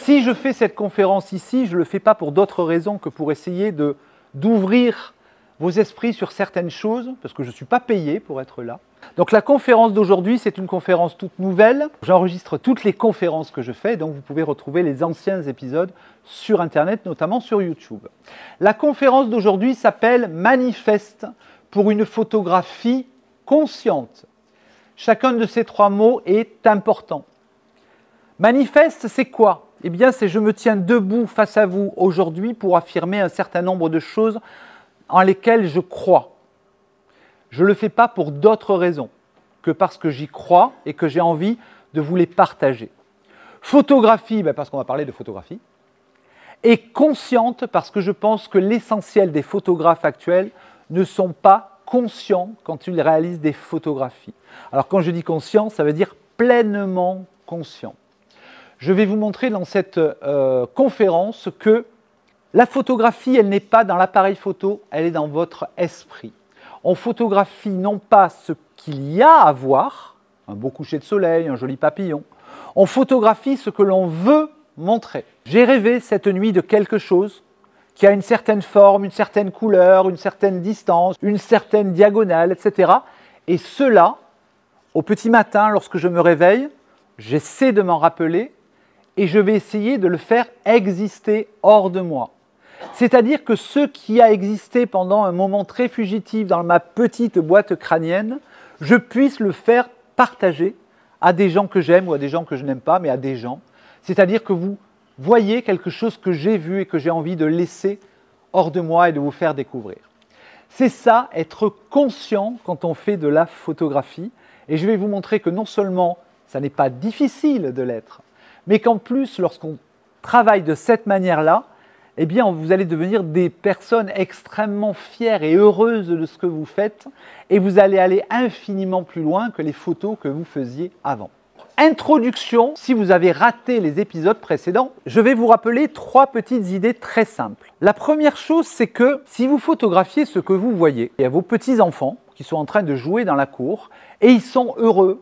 Si je fais cette conférence ici, je ne le fais pas pour d'autres raisons que pour essayer d'ouvrir vos esprits sur certaines choses, parce que je ne suis pas payé pour être là. Donc la conférence d'aujourd'hui, c'est une conférence toute nouvelle. J'enregistre toutes les conférences que je fais, donc vous pouvez retrouver les anciens épisodes sur Internet, notamment sur YouTube. La conférence d'aujourd'hui s'appelle « Manifeste pour une photographie consciente ». Chacun de ces trois mots est important. Manifeste, c'est quoi? Eh bien, c'est je me tiens debout face à vous aujourd'hui pour affirmer un certain nombre de choses en lesquelles je crois. Je ne le fais pas pour d'autres raisons que parce que j'y crois et que j'ai envie de vous les partager. Photographie, parce qu'on va parler de photographie. Et consciente parce que je pense que l'essentiel des photographes actuels ne sont pas conscients quand ils réalisent des photographies. Alors quand je dis conscient, ça veut dire pleinement conscient. Je vais vous montrer dans cette conférence que la photographie, elle n'est pas dans l'appareil photo, elle est dans votre esprit. On photographie non pas ce qu'il y a à voir, un beau coucher de soleil, un joli papillon, on photographie ce que l'on veut montrer. J'ai rêvé cette nuit de quelque chose qui a une certaine forme, une certaine couleur, une certaine distance, une certaine diagonale, etc. Et cela, au petit matin, lorsque je me réveille, j'essaie de m'en rappeler et je vais essayer de le faire exister hors de moi. C'est-à-dire que ce qui a existé pendant un moment très fugitif dans ma petite boîte crânienne, je puisse le faire partager à des gens que j'aime ou à des gens que je n'aime pas, mais à des gens. C'est-à-dire que vous voyez quelque chose que j'ai vu et que j'ai envie de laisser hors de moi et de vous faire découvrir. C'est ça, être conscient quand on fait de la photographie. Et je vais vous montrer que non seulement ça n'est pas difficile de l'être, mais qu'en plus, lorsqu'on travaille de cette manière-là, eh bien, vous allez devenir des personnes extrêmement fières et heureuses de ce que vous faites et vous allez aller infiniment plus loin que les photos que vous faisiez avant. Introduction, si vous avez raté les épisodes précédents, je vais vous rappeler trois petites idées très simples. La première chose, c'est que si vous photographiez ce que vous voyez, il y a vos petits-enfants qui sont en train de jouer dans la cour et ils sont heureux.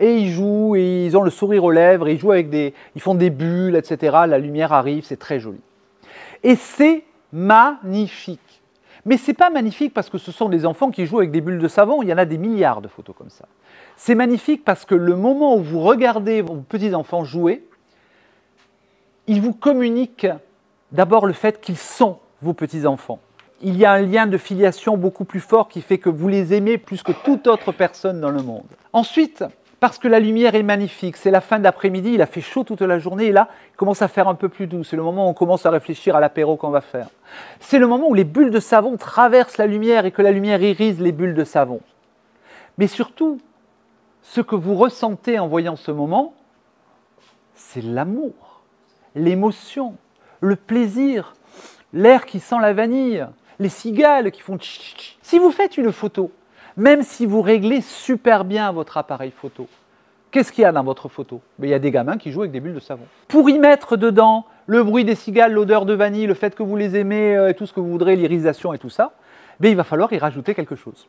Et ils jouent, et ils ont le sourire aux lèvres, et ils jouent avec ils font des bulles, etc. La lumière arrive, c'est très joli. Et c'est magnifique. Mais ce n'est pas magnifique parce que ce sont des enfants qui jouent avec des bulles de savon, il y en a des milliards de photos comme ça. C'est magnifique parce que le moment où vous regardez vos petits-enfants jouer, ils vous communiquent d'abord le fait qu'ils sont vos petits-enfants. Il y a un lien de filiation beaucoup plus fort qui fait que vous les aimez plus que toute autre personne dans le monde. Ensuite, parce que la lumière est magnifique, c'est la fin d'après-midi, il a fait chaud toute la journée et là, il commence à faire un peu plus doux. C'est le moment où on commence à réfléchir à l'apéro qu'on va faire. C'est le moment où les bulles de savon traversent la lumière et que la lumière irise les bulles de savon. Mais surtout, ce que vous ressentez en voyant ce moment, c'est l'amour, l'émotion, le plaisir, l'air qui sent la vanille, les cigales qui font tch tch tch. Si vous faites une photo, même si vous réglez super bien votre appareil photo, qu'est-ce qu'il y a dans votre photo? Il y a des gamins qui jouent avec des bulles de savon. Pour y mettre dedans le bruit des cigales, l'odeur de vanille, le fait que vous les aimez, et tout ce que vous voudrez, l'irisation et tout ça, il va falloir y rajouter quelque chose.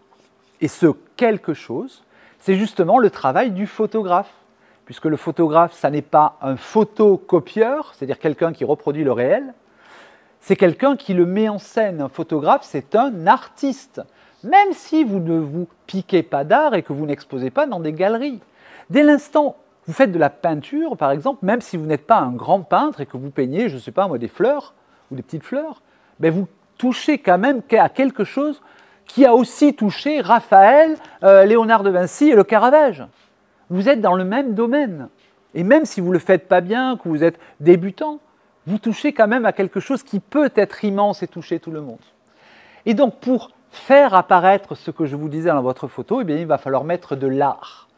Et ce quelque chose, c'est justement le travail du photographe. Puisque le photographe, ça n'est pas un photocopieur, c'est-à-dire quelqu'un qui reproduit le réel, c'est quelqu'un qui le met en scène. Un photographe, c'est un artiste. Même si vous ne vous piquez pas d'art et que vous n'exposez pas dans des galeries. Dès l'instant où vous faites de la peinture, par exemple, même si vous n'êtes pas un grand peintre et que vous peignez, je ne sais pas moi, des fleurs ou des petites fleurs, vous touchez quand même à quelque chose qui a aussi touché Raphaël, Léonard de Vinci et le Caravage. Vous êtes dans le même domaine. Et même si vous ne le faites pas bien, que vous êtes débutant, vous touchez quand même à quelque chose qui peut être immense et toucher tout le monde. Et donc, pour faire apparaître ce que je vous disais dans votre photo, il va falloir mettre de l'art.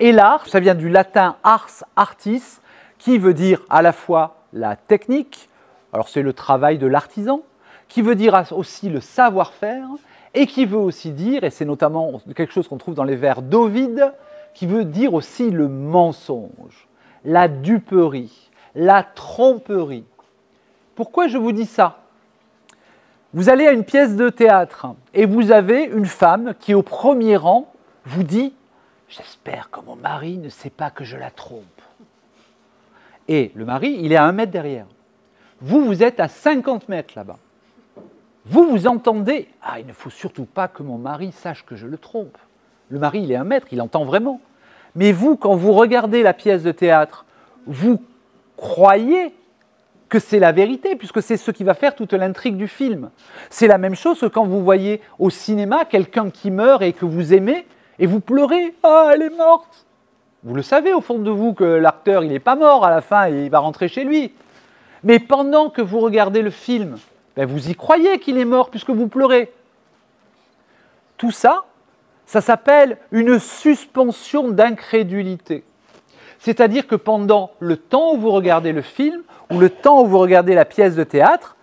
Et l'art, ça vient du latin ars artis, qui veut dire à la fois la technique, alors c'est le travail de l'artisan, qui veut dire aussi le savoir-faire, et qui veut aussi dire, et c'est notamment quelque chose qu'on trouve dans les vers d'Ovide, qui veut dire aussi le mensonge, la duperie, la tromperie. Pourquoi je vous dis ça? Vous allez à une pièce de théâtre et vous avez une femme qui, au premier rang, vous dit « J'espère que mon mari ne sait pas que je la trompe ». Et le mari, il est à 1 mètre derrière. Vous, vous êtes à 50 mètres là-bas. Vous, vous entendez, ah, il ne faut surtout pas que mon mari sache que je le trompe. Le mari, il est à 1 mètre, il entend vraiment. Mais vous, quand vous regardez la pièce de théâtre, vous croyez que c'est la vérité, puisque c'est ce qui va faire toute l'intrigue du film. C'est la même chose que quand vous voyez au cinéma quelqu'un qui meurt et que vous aimez, et vous pleurez, « Ah, elle est morte !» Vous le savez au fond de vous que l'acteur, il n'est pas mort à la fin et il va rentrer chez lui. Mais pendant que vous regardez le film, ben vous y croyez qu'il est mort puisque vous pleurez. Tout ça, ça s'appelle une suspension d'incrédulité. C'est-à-dire que pendant le temps où vous regardez le film, ou le temps où vous regardez la pièce de théâtre,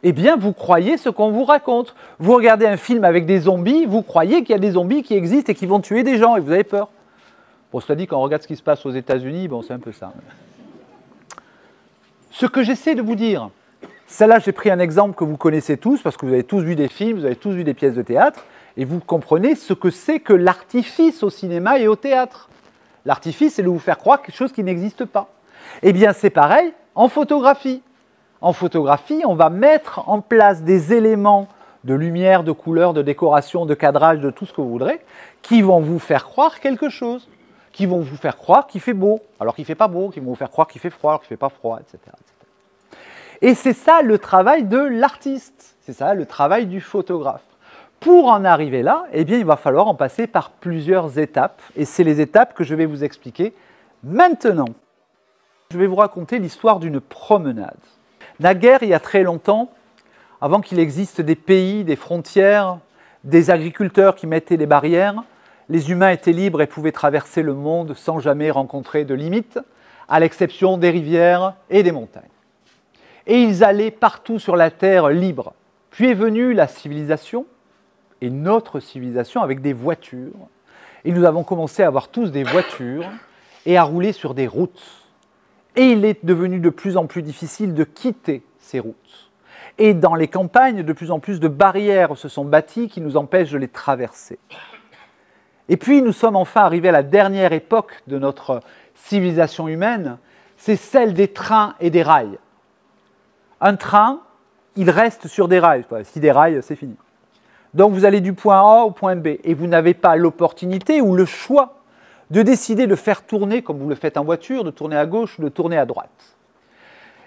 eh bien, vous croyez ce qu'on vous raconte. Vous regardez un film avec des zombies, vous croyez qu'il y a des zombies qui existent et qui vont tuer des gens, et vous avez peur. Bon, cela dit, quand on regarde ce qui se passe aux États-Unis, bon, c'est un peu ça. Ce que j'essaie de vous dire, celle-là, j'ai pris un exemple que vous connaissez tous, parce que vous avez tous vu des films, vous avez tous vu des pièces de théâtre, et vous comprenez ce que c'est que l'artifice au cinéma et au théâtre. L'artifice, c'est de vous faire croire quelque chose qui n'existe pas. Eh bien, c'est pareil en photographie. En photographie, on va mettre en place des éléments de lumière, de couleur, de décoration, de cadrage, de tout ce que vous voudrez, qui vont vous faire croire quelque chose, qui vont vous faire croire qu'il fait beau, alors qu'il ne fait pas beau, qui vont vous faire croire qu'il fait froid, alors qu'il ne fait pas froid, etc., etc. Et c'est ça le travail de l'artiste, c'est ça le travail du photographe. Pour en arriver là, eh bien, il va falloir en passer par plusieurs étapes, et c'est les étapes que je vais vous expliquer maintenant. Je vais vous raconter l'histoire d'une promenade. Naguère, il y a très longtemps, avant qu'il existe des pays, des frontières, des agriculteurs qui mettaient des barrières, les humains étaient libres et pouvaient traverser le monde sans jamais rencontrer de limites, à l'exception des rivières et des montagnes. Et ils allaient partout sur la terre libres. Puis est venue la civilisation, et notre civilisation avec des voitures. Et nous avons commencé à avoir tous des voitures et à rouler sur des routes. Et il est devenu de plus en plus difficile de quitter ces routes. Et dans les campagnes, de plus en plus de barrières se sont bâties qui nous empêchent de les traverser. Et puis nous sommes enfin arrivés à la dernière époque de notre civilisation humaine, c'est celle des trains et des rails. Un train, il reste sur des rails. Si des rails, c'est fini. Donc vous allez du point A au point B et vous n'avez pas l'opportunité ou le choix de décider de faire tourner, comme vous le faites en voiture, de tourner à gauche ou de tourner à droite.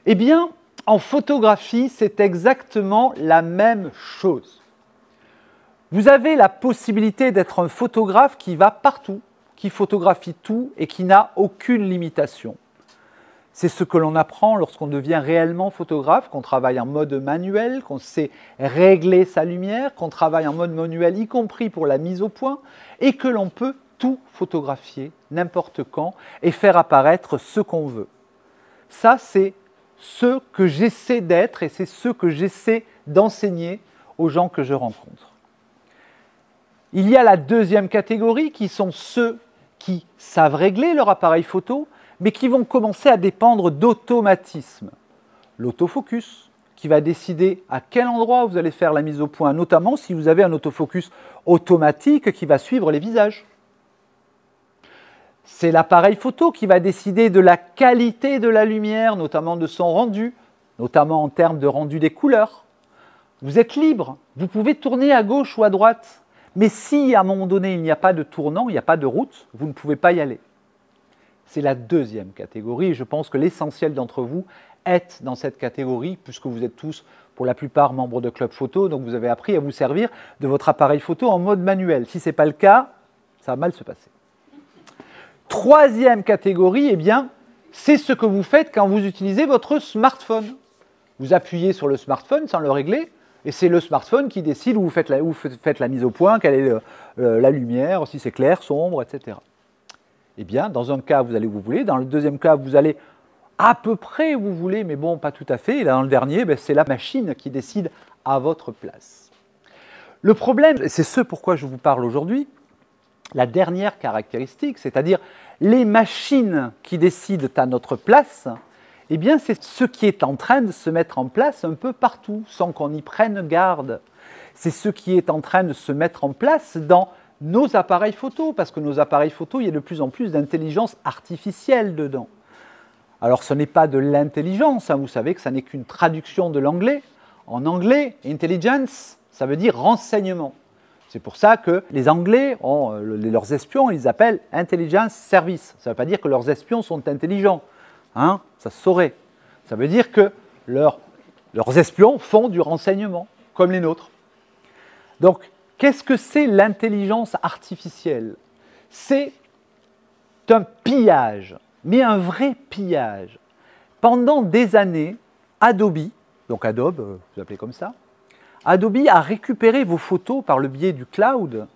Eh bien, en photographie, c'est exactement la même chose. Vous avez la possibilité d'être un photographe qui va partout, qui photographie tout et qui n'a aucune limitation. C'est ce que l'on apprend lorsqu'on devient réellement photographe, qu'on travaille en mode manuel, qu'on sait régler sa lumière, qu'on travaille en mode manuel, y compris pour la mise au point, et que l'on peut tout photographier n'importe quand et faire apparaître ce qu'on veut. Ça, c'est ce que j'essaie d'être et c'est ce que j'essaie d'enseigner aux gens que je rencontre. Il y a la deuxième catégorie qui sont ceux qui savent régler leur appareil photo, mais qui vont commencer à dépendre d'automatisme. L'autofocus, qui va décider à quel endroit vous allez faire la mise au point, notamment si vous avez un autofocus automatique qui va suivre les visages. C'est l'appareil photo qui va décider de la qualité de la lumière, notamment de son rendu, notamment en termes de rendu des couleurs. Vous êtes libre, vous pouvez tourner à gauche ou à droite, mais si à un moment donné il n'y a pas de tournant, il n'y a pas de route, vous ne pouvez pas y aller. C'est la deuxième catégorie et je pense que l'essentiel d'entre vous est dans cette catégorie puisque vous êtes tous, pour la plupart, membres de club photo, donc vous avez appris à vous servir de votre appareil photo en mode manuel. Si ce n'est pas le cas, ça va mal se passer. Troisième catégorie, eh bien, c'est ce que vous faites quand vous utilisez votre smartphone. Vous appuyez sur le smartphone sans le régler et c'est le smartphone qui décide où vous faites la mise au point, quelle est la lumière, si c'est clair, sombre, etc. Eh bien, dans un cas, vous allez où vous voulez. Dans le deuxième cas, vous allez à peu près où vous voulez, mais bon, pas tout à fait. Et là, dans le dernier, c'est la machine qui décide à votre place. Le problème, et c'est ce pourquoi je vous parle aujourd'hui, la dernière caractéristique, c'est-à-dire les machines qui décident à notre place, eh bien, c'est ce qui est en train de se mettre en place un peu partout, sans qu'on y prenne garde. C'est ce qui est en train de se mettre en place dans nos appareils photo, parce que nos appareils photo, il y a de plus en plus d'intelligence artificielle dedans. Alors ce n'est pas de l'intelligence, hein, vous savez que ça n'est qu'une traduction de l'anglais. En anglais, intelligence, ça veut dire renseignement. C'est pour ça que les Anglais, leurs espions, ils appellent intelligence service. Ça ne veut pas dire que leurs espions sont intelligents, hein, ça se saurait. Ça veut dire que leurs espions font du renseignement, comme les nôtres. Donc, qu'est-ce que c'est l'intelligence artificielle? C'est un pillage, mais un vrai pillage. Pendant des années, Adobe, donc Adobe, vous appelez comme ça, Adobe a récupéré vos photos par le biais du cloud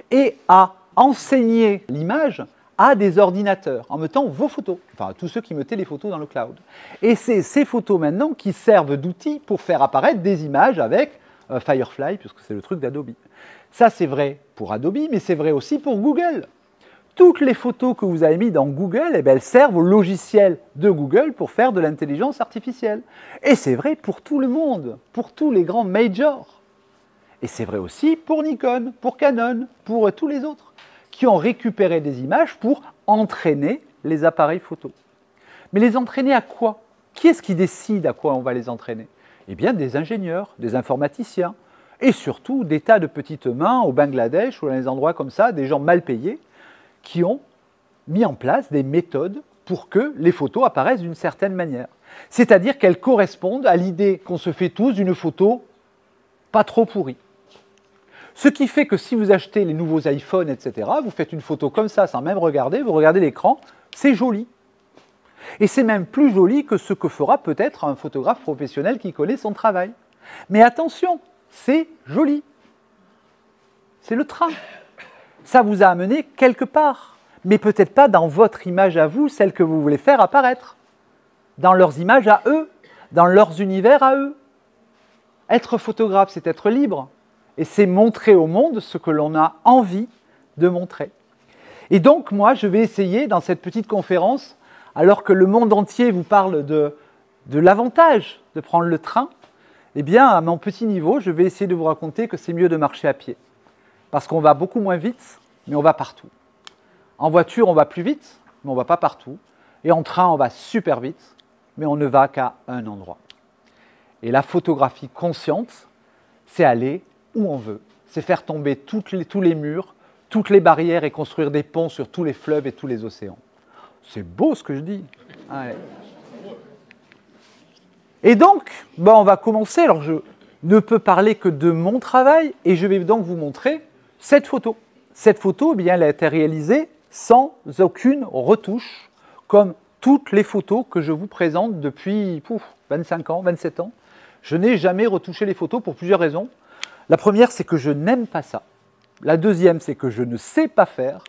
et a enseigné l'image à des ordinateurs en mettant vos photos, enfin tous ceux qui mettaient les photos dans le cloud. Et c'est ces photos maintenant qui servent d'outils pour faire apparaître des images avec Firefly, puisque c'est le truc d'Adobe. Ça c'est vrai pour Adobe, mais c'est vrai aussi pour Google. Toutes les photos que vous avez mises dans Google, eh bien, elles servent au logiciel de Google pour faire de l'intelligence artificielle. Et c'est vrai pour tout le monde, pour tous les grands majors. Et c'est vrai aussi pour Nikon, pour Canon, pour tous les autres, qui ont récupéré des images pour entraîner les appareils photo. Mais les entraîner à quoi? Qui est-ce qui décide à quoi on va les entraîner? Eh bien, des ingénieurs, des informaticiens, et surtout des tas de petites mains au Bangladesh ou dans des endroits comme ça, des gens mal payés, qui ont mis en place des méthodes pour que les photos apparaissent d'une certaine manière. C'est-à-dire qu'elles correspondent à l'idée qu'on se fait tous d'une photo pas trop pourrie. Ce qui fait que si vous achetez les nouveaux iPhones, etc., vous faites une photo comme ça sans même regarder, vous regardez l'écran, c'est joli. Et c'est même plus joli que ce que fera peut-être un photographe professionnel qui connaît son travail. Mais attention, c'est joli. C'est le train. Ça vous a amené quelque part, mais peut-être pas dans votre image à vous, celle que vous voulez faire apparaître, dans leurs images à eux, dans leurs univers à eux. Être photographe, c'est être libre, et c'est montrer au monde ce que l'on a envie de montrer. Et donc, moi, je vais essayer, dans cette petite conférence, alors que le monde entier vous parle de l'avantage de prendre le train, eh bien, à mon petit niveau, je vais essayer de vous raconter que c'est mieux de marcher à pied. Parce qu'on va beaucoup moins vite, mais on va partout. En voiture, on va plus vite, mais on ne va pas partout. Et en train, on va super vite, mais on ne va qu'à un endroit. Et la photographie consciente, c'est aller où on veut. C'est faire tomber tous les murs, toutes les barrières et construire des ponts sur tous les fleuves et tous les océans. C'est beau ce que je dis. Allez. Et donc, on va commencer. Alors, je ne peux parler que de mon travail et je vais donc vous montrer cette photo. Cette photo, eh bien, elle a été réalisée sans aucune retouche, comme toutes les photos que je vous présente depuis 25 ans, 27 ans. Je n'ai jamais retouché les photos pour plusieurs raisons. La première, c'est que je n'aime pas ça. La deuxième, c'est que je ne sais pas faire.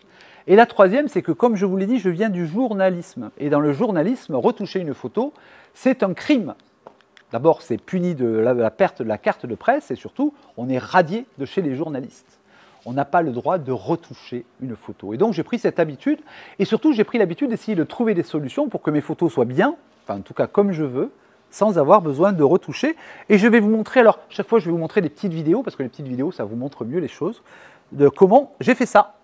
Et la troisième, c'est que, comme je vous l'ai dit, je viens du journalisme. Et dans le journalisme, retoucher une photo, c'est un crime. D'abord, c'est puni de la perte de la carte de presse et surtout, on est radié de chez les journalistes. On n'a pas le droit de retoucher une photo. Et donc, j'ai pris cette habitude et surtout, j'ai pris l'habitude d'essayer de trouver des solutions pour que mes photos soient bien, enfin en tout cas comme je veux, sans avoir besoin de retoucher. Et je vais vous montrer, alors chaque fois, je vais vous montrer des petites vidéos parce que les petites vidéos, ça vous montre mieux les choses, de comment j'ai fait ça.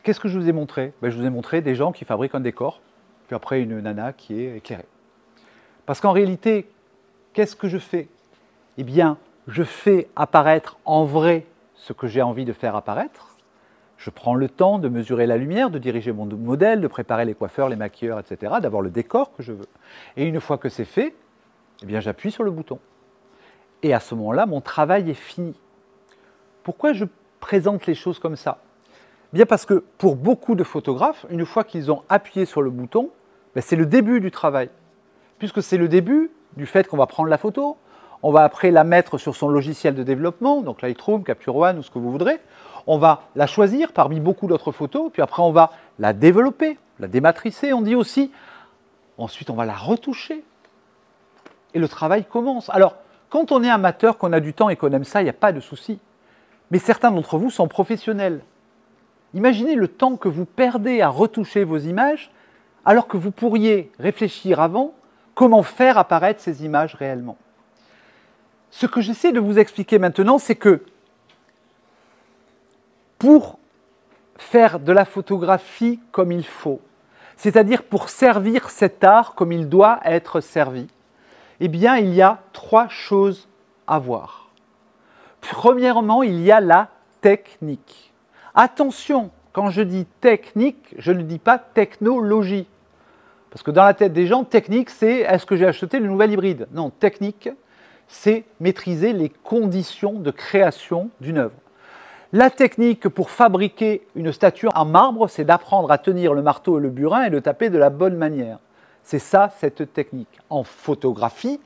qu'est-ce que je vous ai montré? Je vous ai montré des gens qui fabriquent un décor, puis après une nana qui est éclairée. Parce qu'en réalité, qu'est-ce que je fais? Eh bien, je fais apparaître en vrai ce que j'ai envie de faire apparaître. Je prends le temps de mesurer la lumière, de diriger mon modèle, de préparer les coiffeurs, les maquilleurs, etc., d'avoir le décor que je veux. Et une fois que c'est fait, eh bien, j'appuie sur le bouton. Et à ce moment-là, mon travail est fini. Pourquoi je présente les choses comme ça? Bien parce que pour beaucoup de photographes, une fois qu'ils ont appuyé sur le bouton, c'est le début du travail. Puisque c'est le début du fait qu'on va prendre la photo, on va après la mettre sur son logiciel de développement, donc Lightroom, Capture One ou ce que vous voudrez. On va la choisir parmi beaucoup d'autres photos, puis après on va la développer, la dématricer, on dit aussi. Ensuite, on va la retoucher. Et le travail commence. Alors, quand on est amateur, qu'on a du temps et qu'on aime ça, il n'y a pas de souci. Mais certains d'entre vous sont professionnels. Imaginez le temps que vous perdez à retoucher vos images, alors que vous pourriez réfléchir avant comment faire apparaître ces images réellement. Ce que j'essaie de vous expliquer maintenant, c'est que pour faire de la photographie comme il faut, c'est-à-dire pour servir cet art comme il doit être servi, eh bien, il y a 3 choses à voir. Premièrement, il y a la technique. Attention, quand je dis technique, je ne dis pas technologie. Parce que dans la tête des gens, technique, c'est est-ce que j'ai acheté le nouvel hybride? Non, technique, c'est maîtriser les conditions de création d'une œuvre. La technique pour fabriquer une statue en marbre, c'est d'apprendre à tenir le marteau et le burin et de taper de la bonne manière. C'est ça, cette technique. En photographie,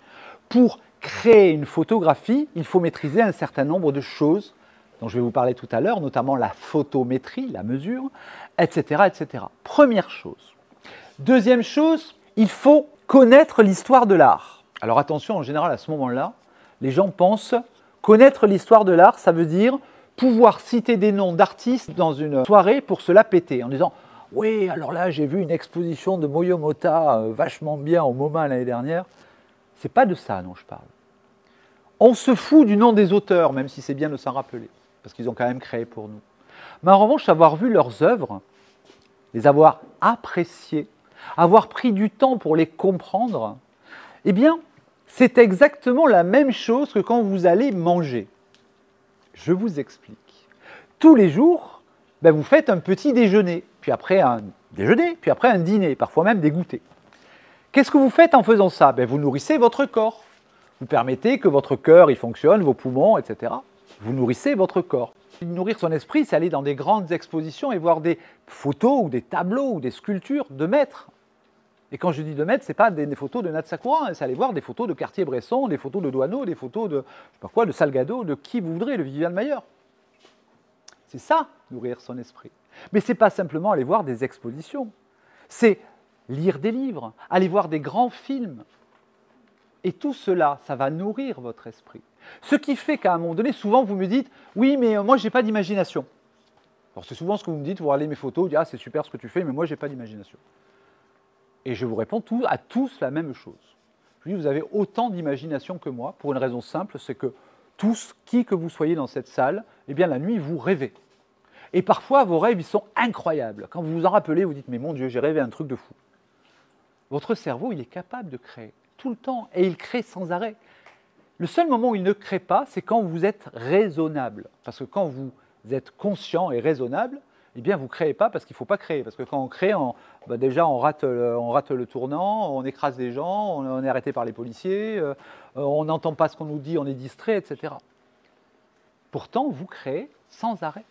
pour créer une photographie, il faut maîtriser un certain nombre de choses dont je vais vous parler tout à l'heure, notamment la photométrie, la mesure, etc., etc. Première chose. Deuxième chose, il faut connaître l'histoire de l'art. Alors attention, en général, à ce moment-là, les gens pensent connaître l'histoire de l'art, ça veut dire pouvoir citer des noms d'artistes dans une soirée pour se la péter, en disant « Oui, alors là, j'ai vu une exposition de Moyo Mota vachement bien au MoMA l'année dernière. » C'est pas de ça dont je parle. On se fout du nom des auteurs, même si c'est bien de s'en rappeler, parce qu'ils ont quand même créé pour nous. Mais en revanche, avoir vu leurs œuvres, les avoir appréciées, avoir pris du temps pour les comprendre, eh bien, c'est exactement la même chose que quand vous allez manger. Je vous explique. Tous les jours, vous faites un petit déjeuner, puis après un déjeuner, puis après un dîner, parfois même des goûters. Qu'est-ce que vous faites en faisant ça? Vous nourrissez votre corps. Vous permettez que votre cœur il fonctionne, vos poumons, etc. Vous nourrissez votre corps. Nourrir son esprit, c'est aller dans des grandes expositions et voir des photos ou des tableaux ou des sculptures de maîtres. Et quand je dis de maîtres, ce n'est pas des photos de Nat Sakura, c'est aller voir des photos de Cartier-Bresson, des photos de Doisneau, des photos de, je sais pas quoi, de Salgado, de qui vous voudrez, de Viviane Mayer. C'est ça, nourrir son esprit. Mais ce n'est pas simplement aller voir des expositions. C'est lire des livres, aller voir des grands films. Et tout cela, ça va nourrir votre esprit. Ce qui fait qu'à un moment donné, souvent vous me dites « Oui, mais moi, je n'ai pas d'imagination. » Alors c'est souvent ce que vous me dites, vous regardez mes photos, vous dites « Ah, c'est super ce que tu fais, mais moi, je n'ai pas d'imagination. » Et je vous réponds à tous la même chose. Je dis « Vous avez autant d'imagination que moi, pour une raison simple, c'est que tous, qui que vous soyez dans cette salle, eh bien la nuit, vous rêvez. Et parfois, vos rêves, ils sont incroyables. Quand vous vous en rappelez, vous dites « Mais mon Dieu, j'ai rêvé un truc de fou. » Votre cerveau, il est capable de créer tout le temps, et il crée sans arrêt. Le seul moment où il ne crée pas, c'est quand vous êtes raisonnable. Parce que quand vous êtes conscient et raisonnable, eh bien vous ne créez pas parce qu'il ne faut pas créer. Parce que quand on crée, déjà on rate le tournant, on écrase des gens, on est arrêté par les policiers, on n'entend pas ce qu'on nous dit, on est distrait, etc. Pourtant, vous créez sans arrêt.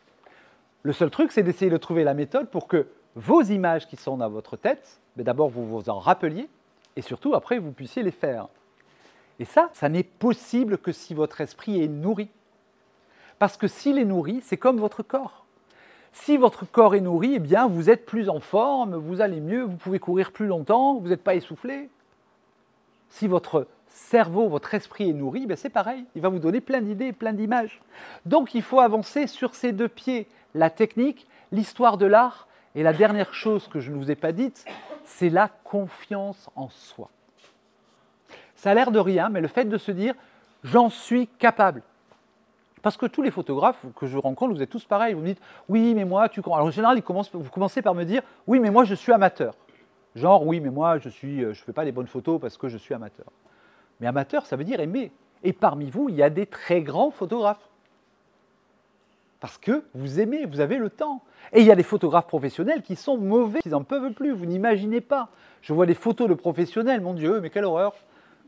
Le seul truc, c'est d'essayer de trouver la méthode pour que vos images qui sont dans votre tête, d'abord vous vous en rappeliez, et surtout, après, vous puissiez les faire. Et ça n'est possible que si votre esprit est nourri. Parce que s'il est nourri, c'est comme votre corps. Si votre corps est nourri, eh bien, vous êtes plus en forme, vous allez mieux, vous pouvez courir plus longtemps, vous n'êtes pas essoufflé. Si votre cerveau, votre esprit est nourri, c'est pareil, il va vous donner plein d'idées, plein d'images. Donc, il faut avancer sur ces 2 pieds, la technique, l'histoire de l'art, et la dernière chose que je ne vous ai pas dite, c'est la confiance en soi. Ça a l'air de rien, mais le fait de se dire « j'en suis capable ». Parce que tous les photographes que je rencontre, vous êtes tous pareils. Vous me dites, oui, mais moi, Alors en général, vous commencez par me dire, oui, mais moi, je suis amateur. Genre, oui, mais moi, je ne fais pas des bonnes photos parce que je suis amateur. Mais amateur, ça veut dire aimer. Et parmi vous, il y a des très grands photographes. Parce que vous aimez, vous avez le temps. Et il y a des photographes professionnels qui sont mauvais, ils n'en peuvent plus, vous n'imaginez pas. Je vois des photos de professionnels, mon Dieu, mais quelle horreur.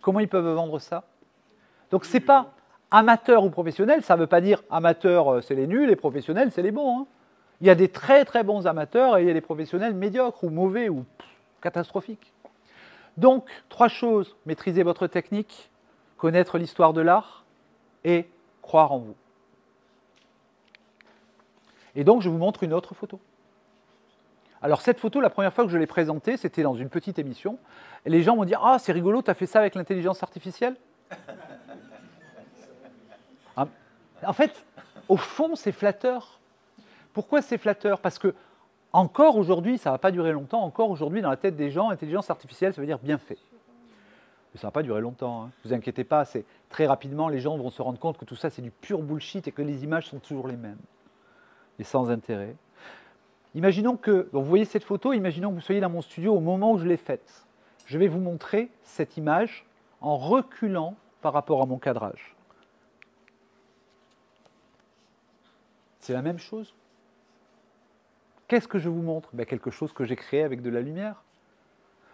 Comment ils peuvent vendre ça? Donc ce n'est pas amateur ou professionnel, ça ne veut pas dire amateur c'est les nuls et professionnels c'est les bons. Hein. Il y a des très très bons amateurs et il y a des professionnels médiocres ou mauvais ou catastrophiques. Donc, 3 choses, maîtriser votre technique, connaître l'histoire de l'art et croire en vous. Et donc, je vous montre une autre photo. Alors, cette photo, la première fois que je l'ai présentée, c'était dans une petite émission. Et les gens m'ont dit « Ah, c'est rigolo, tu as fait ça avec l'intelligence artificielle ?» En fait, au fond, c'est flatteur. Pourquoi c'est flatteur? Parce que, encore aujourd'hui, ça ne va pas durer longtemps, encore aujourd'hui, dans la tête des gens, intelligence artificielle, ça veut dire bien fait. Mais ça ne va pas durer longtemps, hein. Ne vous inquiétez pas, très rapidement, les gens vont se rendre compte que tout ça, c'est du pur bullshit et que les images sont toujours les mêmes. Et sans intérêt. Imaginons que, donc vous voyez cette photo, imaginons que vous soyez dans mon studio au moment où je l'ai faite. Je vais vous montrer cette image en reculant par rapport à mon cadrage. C'est la même chose. Qu'est-ce que je vous montre? Quelque chose que j'ai créé avec de la lumière.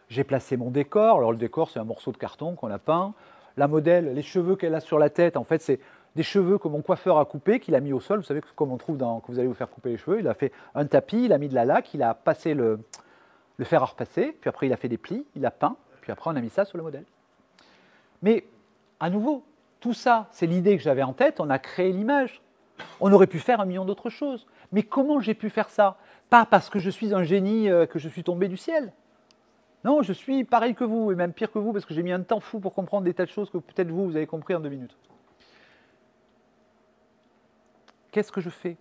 J'ai placé mon décor. Alors le décor, c'est un morceau de carton qu'on a peint. La modèle, les cheveux qu'elle a sur la tête, en fait, c'est des cheveux que mon coiffeur a coupés, qu'il a mis au sol. Vous savez, comme on trouve quand vous allez vous faire couper les cheveux, il a fait un tapis, il a mis de la laque, il a passé le fer à repasser, puis après il a fait des plis, il a peint, puis après on a mis ça sur le modèle. Mais, à nouveau, tout ça, c'est l'idée que j'avais en tête, on a créé l'image. On aurait pu faire 1 million d'autres choses. Mais comment j'ai pu faire ça? Pas parce que je suis un génie, que je suis tombé du ciel. Non, je suis pareil que vous, et même pire que vous, parce que j'ai mis un temps fou pour comprendre des tas de choses que peut-être vous avez compris en 2 minutes. Qu'est-ce que je fais?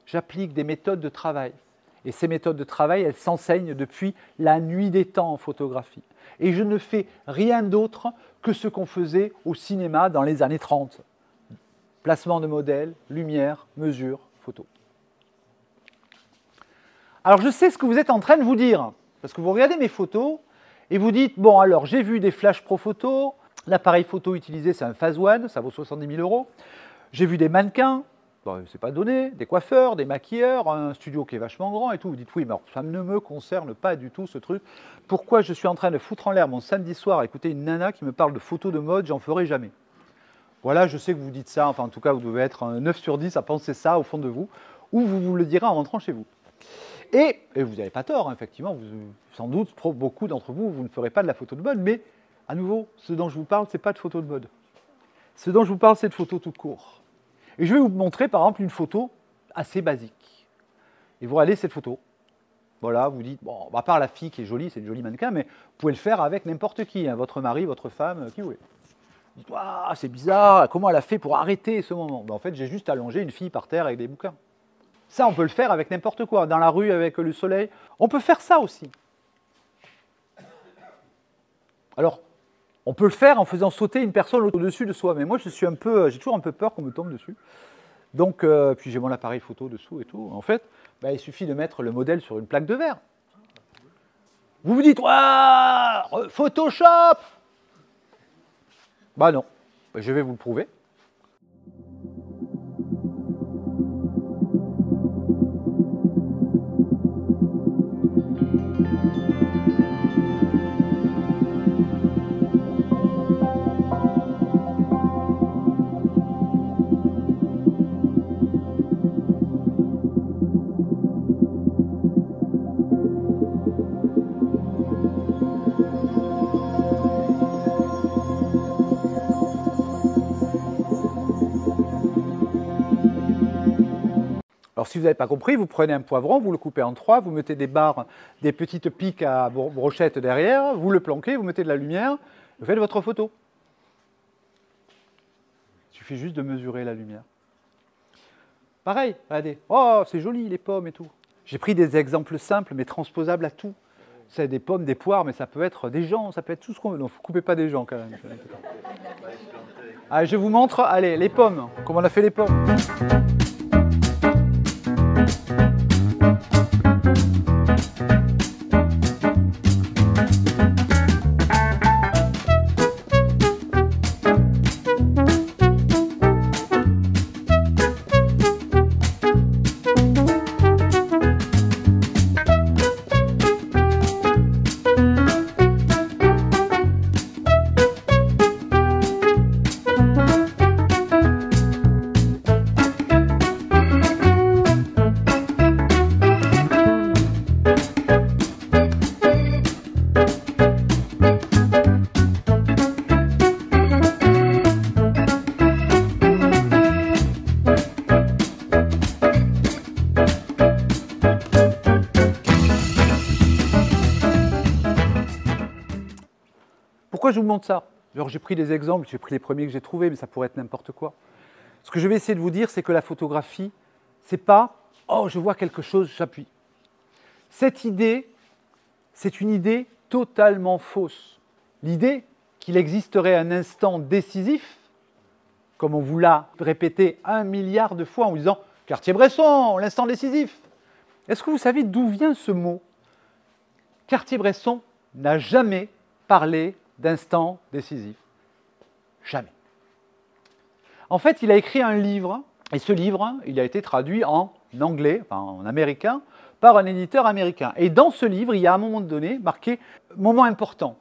J'applique des méthodes de travail. Et ces méthodes de travail, elles s'enseignent depuis la nuit des temps en photographie. Et je ne fais rien d'autre que ce qu'on faisait au cinéma dans les années 30. Placement de modèles, lumière, mesure, photo. Alors je sais ce que vous êtes en train de vous dire, parce que vous regardez mes photos et vous dites, bon alors j'ai vu des Flash Pro Photo, l'appareil photo utilisé c'est un Phase One, ça vaut 70 000 €. J'ai vu des mannequins, bon, c'est pas donné, des coiffeurs, des maquilleurs, un studio qui est vachement grand et tout. Vous dites, oui, mais alors, ça ne me concerne pas du tout ce truc. Pourquoi je suis en train de foutre en l'air mon samedi soir à écouter une nana qui me parle de photos de mode, j'en ferai jamais. Voilà, je sais que vous dites ça, enfin en tout cas vous devez être un 9 sur 10 à penser ça au fond de vous, ou vous vous le direz en rentrant chez vous. Et vous n'avez pas tort, hein, effectivement, sans doute, beaucoup d'entre vous, vous ne ferez pas de la photo de mode, mais à nouveau, ce dont je vous parle, ce n'est pas de photo de mode. Ce dont je vous parle, c'est de photo tout court. Et je vais vous montrer, par exemple, une photo assez basique. Et vous regardez cette photo. Voilà, vous dites, bon, à part la fille qui est jolie, c'est une jolie mannequin, mais vous pouvez le faire avec n'importe qui, hein, votre mari, votre femme, qui vous voulez. Vous dites, ah, c'est bizarre, comment elle a fait pour arrêter ce moment? En fait, j'ai juste allongé une fille par terre avec des bouquins. Ça, on peut le faire avec n'importe quoi. Dans la rue, avec le soleil. On peut faire ça aussi. Alors, on peut le faire en faisant sauter une personne au-dessus de soi. Mais moi, j'ai toujours un peu peur qu'on me tombe dessus. Donc, puis j'ai mon appareil photo dessous et tout. En fait, il suffit de mettre le modèle sur une plaque de verre. Vous vous dites, waouh, Photoshop! Bah non, je vais vous le prouver. Alors, si vous n'avez pas compris, vous prenez un poivron, vous le coupez en 3, vous mettez des barres, des petites piques à brochettes derrière, vous le planquez, vous mettez de la lumière, vous faites votre photo. Il suffit juste de mesurer la lumière. Pareil, regardez, oh, c'est joli les pommes et tout. J'ai pris des exemples simples mais transposables à tout. C'est des pommes, des poires, mais ça peut être des gens, ça peut être tout ce qu'on veut. Non, vous ne coupez pas des gens quand même. Allez, je vous montre, allez, les pommes. Comment on a fait les pommes? Pourquoi je vous montre ça? Alors j'ai pris des exemples, j'ai pris les premiers que j'ai trouvés, mais ça pourrait être n'importe quoi. Ce que je vais essayer de vous dire, c'est que la photographie, c'est pas « oh, je vois quelque chose, j'appuie ». Cette idée, c'est une idée totalement fausse. L'idée qu'il existerait un instant décisif, comme on vous l'a répété 1 milliard de fois en vous disant « Cartier-Bresson, l'instant décisif ». Est-ce que vous savez d'où vient ce mot? Cartier-Bresson n'a jamais parlé d'instant décisif. Jamais. En fait, il a écrit un livre, et ce livre, il a été traduit en anglais, enfin en américain, par un éditeur américain. Et dans ce livre, il y a à un moment donné marqué « moment important ».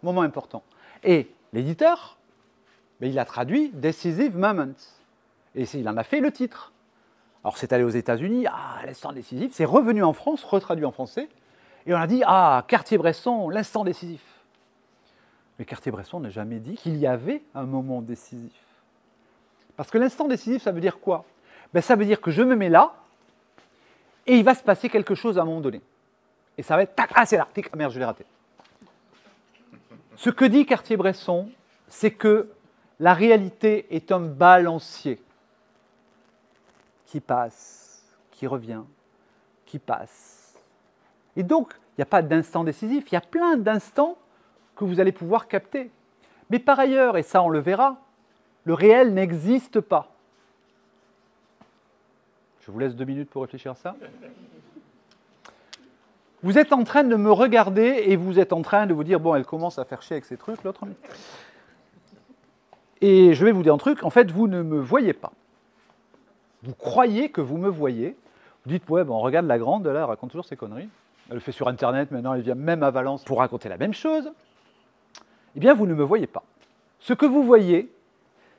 Et l'éditeur, il a traduit « Decisive Moments ». Et il en a fait le titre. Alors c'est allé aux États-Unis, ah, l'instant décisif, c'est revenu en France, retraduit en français, et on a dit « ah, Cartier-Bresson, l'instant décisif ». Mais Cartier-Bresson n'a jamais dit qu'il y avait un moment décisif. Parce que l'instant décisif, ça veut dire quoi? Ça veut dire que je me mets là, et il va se passer quelque chose à un moment donné. Et ça va être, tac, ah c'est là, tic, ah merde, je l'ai raté. Ce que dit Cartier-Bresson, c'est que la réalité est un balancier qui passe, qui revient, qui passe. Et donc, il n'y a pas d'instant décisif, il y a plein d'instants que vous allez pouvoir capter. Mais par ailleurs, et ça on le verra, le réel n'existe pas. Je vous laisse 2 minutes pour réfléchir à ça. Vous êtes en train de me regarder et vous êtes en train de vous dire « bon, elle commence à faire chier avec ces trucs, l'autre. » Et je vais vous dire un truc, en fait, vous ne me voyez pas. Vous croyez que vous me voyez. Vous dites « ouais, bon, regarde la grande, là, elle raconte toujours ses conneries. Elle le fait sur Internet, maintenant elle vient même à Valence pour raconter la même chose. » Eh bien, vous ne me voyez pas. Ce que vous voyez,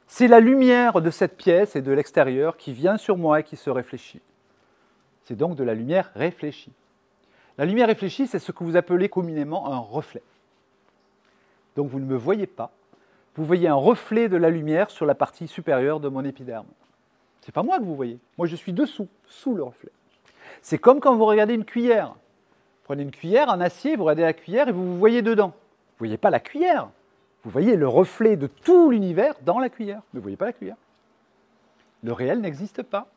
c'est la lumière de cette pièce et de l'extérieur qui vient sur moi et qui se réfléchit. C'est donc de la lumière réfléchie. La lumière réfléchie, c'est ce que vous appelez communément un reflet. Donc vous ne me voyez pas. Vous voyez un reflet de la lumière sur la partie supérieure de mon épiderme. Ce n'est pas moi que vous voyez. Moi, je suis dessous, sous le reflet. C'est comme quand vous regardez une cuillère. Vous prenez une cuillère en acier, vous regardez la cuillère et vous vous voyez dedans. Vous ne voyez pas la cuillère. Vous voyez le reflet de tout l'univers dans la cuillère. Mais vous ne voyez pas la cuillère. Le réel n'existe pas.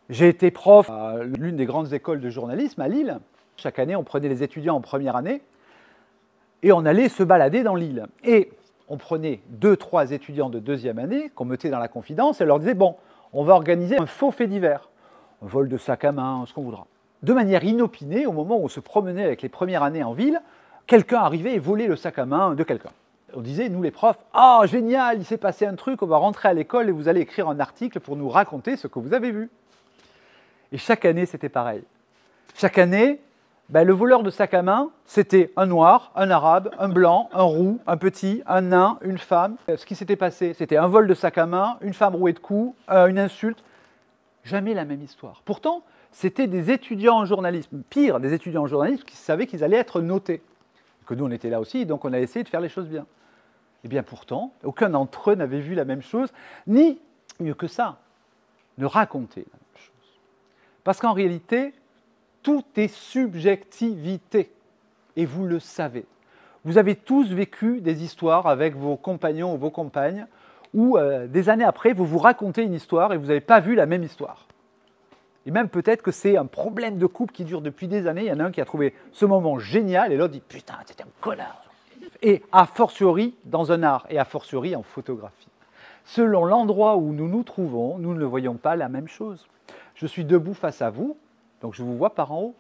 J'ai été prof à l'une des grandes écoles de journalisme à Lille. Chaque année, on prenait les étudiants en première année et on allait se balader dans Lille. Et on prenait 2-3 étudiants de deuxième année qu'on mettait dans la confidence et leur disait « bon, on va organiser un faux fait divers. Un vol de sac à main, ce qu'on voudra. » De manière inopinée, au moment où on se promenait avec les premières années en ville, quelqu'un arrivait et volait le sac à main de quelqu'un. On disait, nous les profs, « ah, génial, il s'est passé un truc, on va rentrer à l'école et vous allez écrire un article pour nous raconter ce que vous avez vu. » Et chaque année, c'était pareil. Chaque année, le voleur de sac à main, c'était un noir, un arabe, un blanc, un roux, un petit, un nain, une femme. Ce qui s'était passé, c'était un vol de sac à main, une femme rouée de coups, une insulte. Jamais la même histoire. Pourtant, c'était des étudiants en journalisme, pire, des étudiants en journalisme qui savaient qu'ils allaient être notés. Que nous, on était là aussi, donc on a essayé de faire les choses bien. Et bien pourtant, aucun d'entre eux n'avait vu la même chose, ni, mieux que ça, ne raconter la même chose. Parce qu'en réalité, tout est subjectivité, et vous le savez. Vous avez tous vécu des histoires avec vos compagnons ou vos compagnes, où des années après, vous vous racontez une histoire et vous n'avez pas vu la même histoire. Et même peut-être que c'est un problème de couple qui dure depuis des années. Il y en a un qui a trouvé ce moment génial et l'autre dit « Putain, t'es un connard !» Et a fortiori dans un art et a fortiori en photographie. Selon l'endroit où nous nous trouvons, nous ne voyons pas la même chose. Je suis debout face à vous, donc je vous vois par en haut.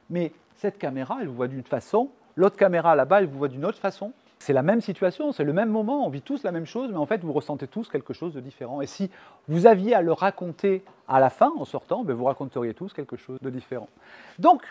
Mais cette caméra, elle vous voit d'une façon. L'autre caméra là-bas, elle vous voit d'une autre façon. C'est la même situation, c'est le même moment, on vit tous la même chose, mais en fait, vous ressentez tous quelque chose de différent. Et si vous aviez à le raconter à la fin, en sortant, ben vous raconteriez tous quelque chose de différent. Donc,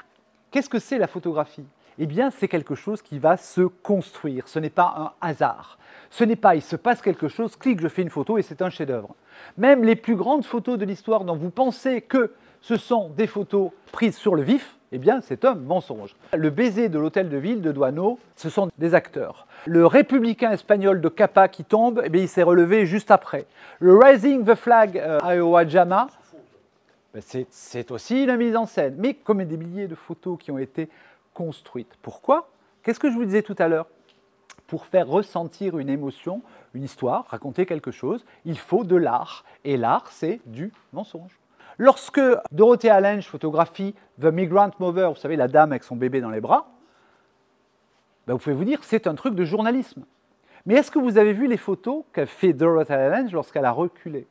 qu'est-ce que c'est la photographie? Eh bien, c'est quelque chose qui va se construire. Ce n'est pas un hasard. Ce n'est pas, il se passe quelque chose, clique, je fais une photo et c'est un chef-d'œuvre. Même les plus grandes photos de l'histoire dont vous pensez que ce sont des photos prises sur le vif, eh bien, c'est un mensonge. Le baiser de l'hôtel de ville de Douaneau, ce sont des acteurs. Le républicain espagnol de Capa qui tombe, eh bien, il s'est relevé juste après. Le Raising the Flag à Owajama, ben c'est aussi une mise en scène, mais comme des milliers de photos qui ont été construites. Pourquoi? Qu'est-ce que je vous disais tout à l'heure? Pour faire ressentir une émotion, une histoire, raconter quelque chose, il faut de l'art. Et l'art, c'est du mensonge. Lorsque Dorothea Lange photographie The Migrant Mother, vous savez, la dame avec son bébé dans les bras, ben vous pouvez vous dire c'est un truc de journalisme. Mais est-ce que vous avez vu les photos qu'a fait Dorothea Lange lorsqu'elle a reculé?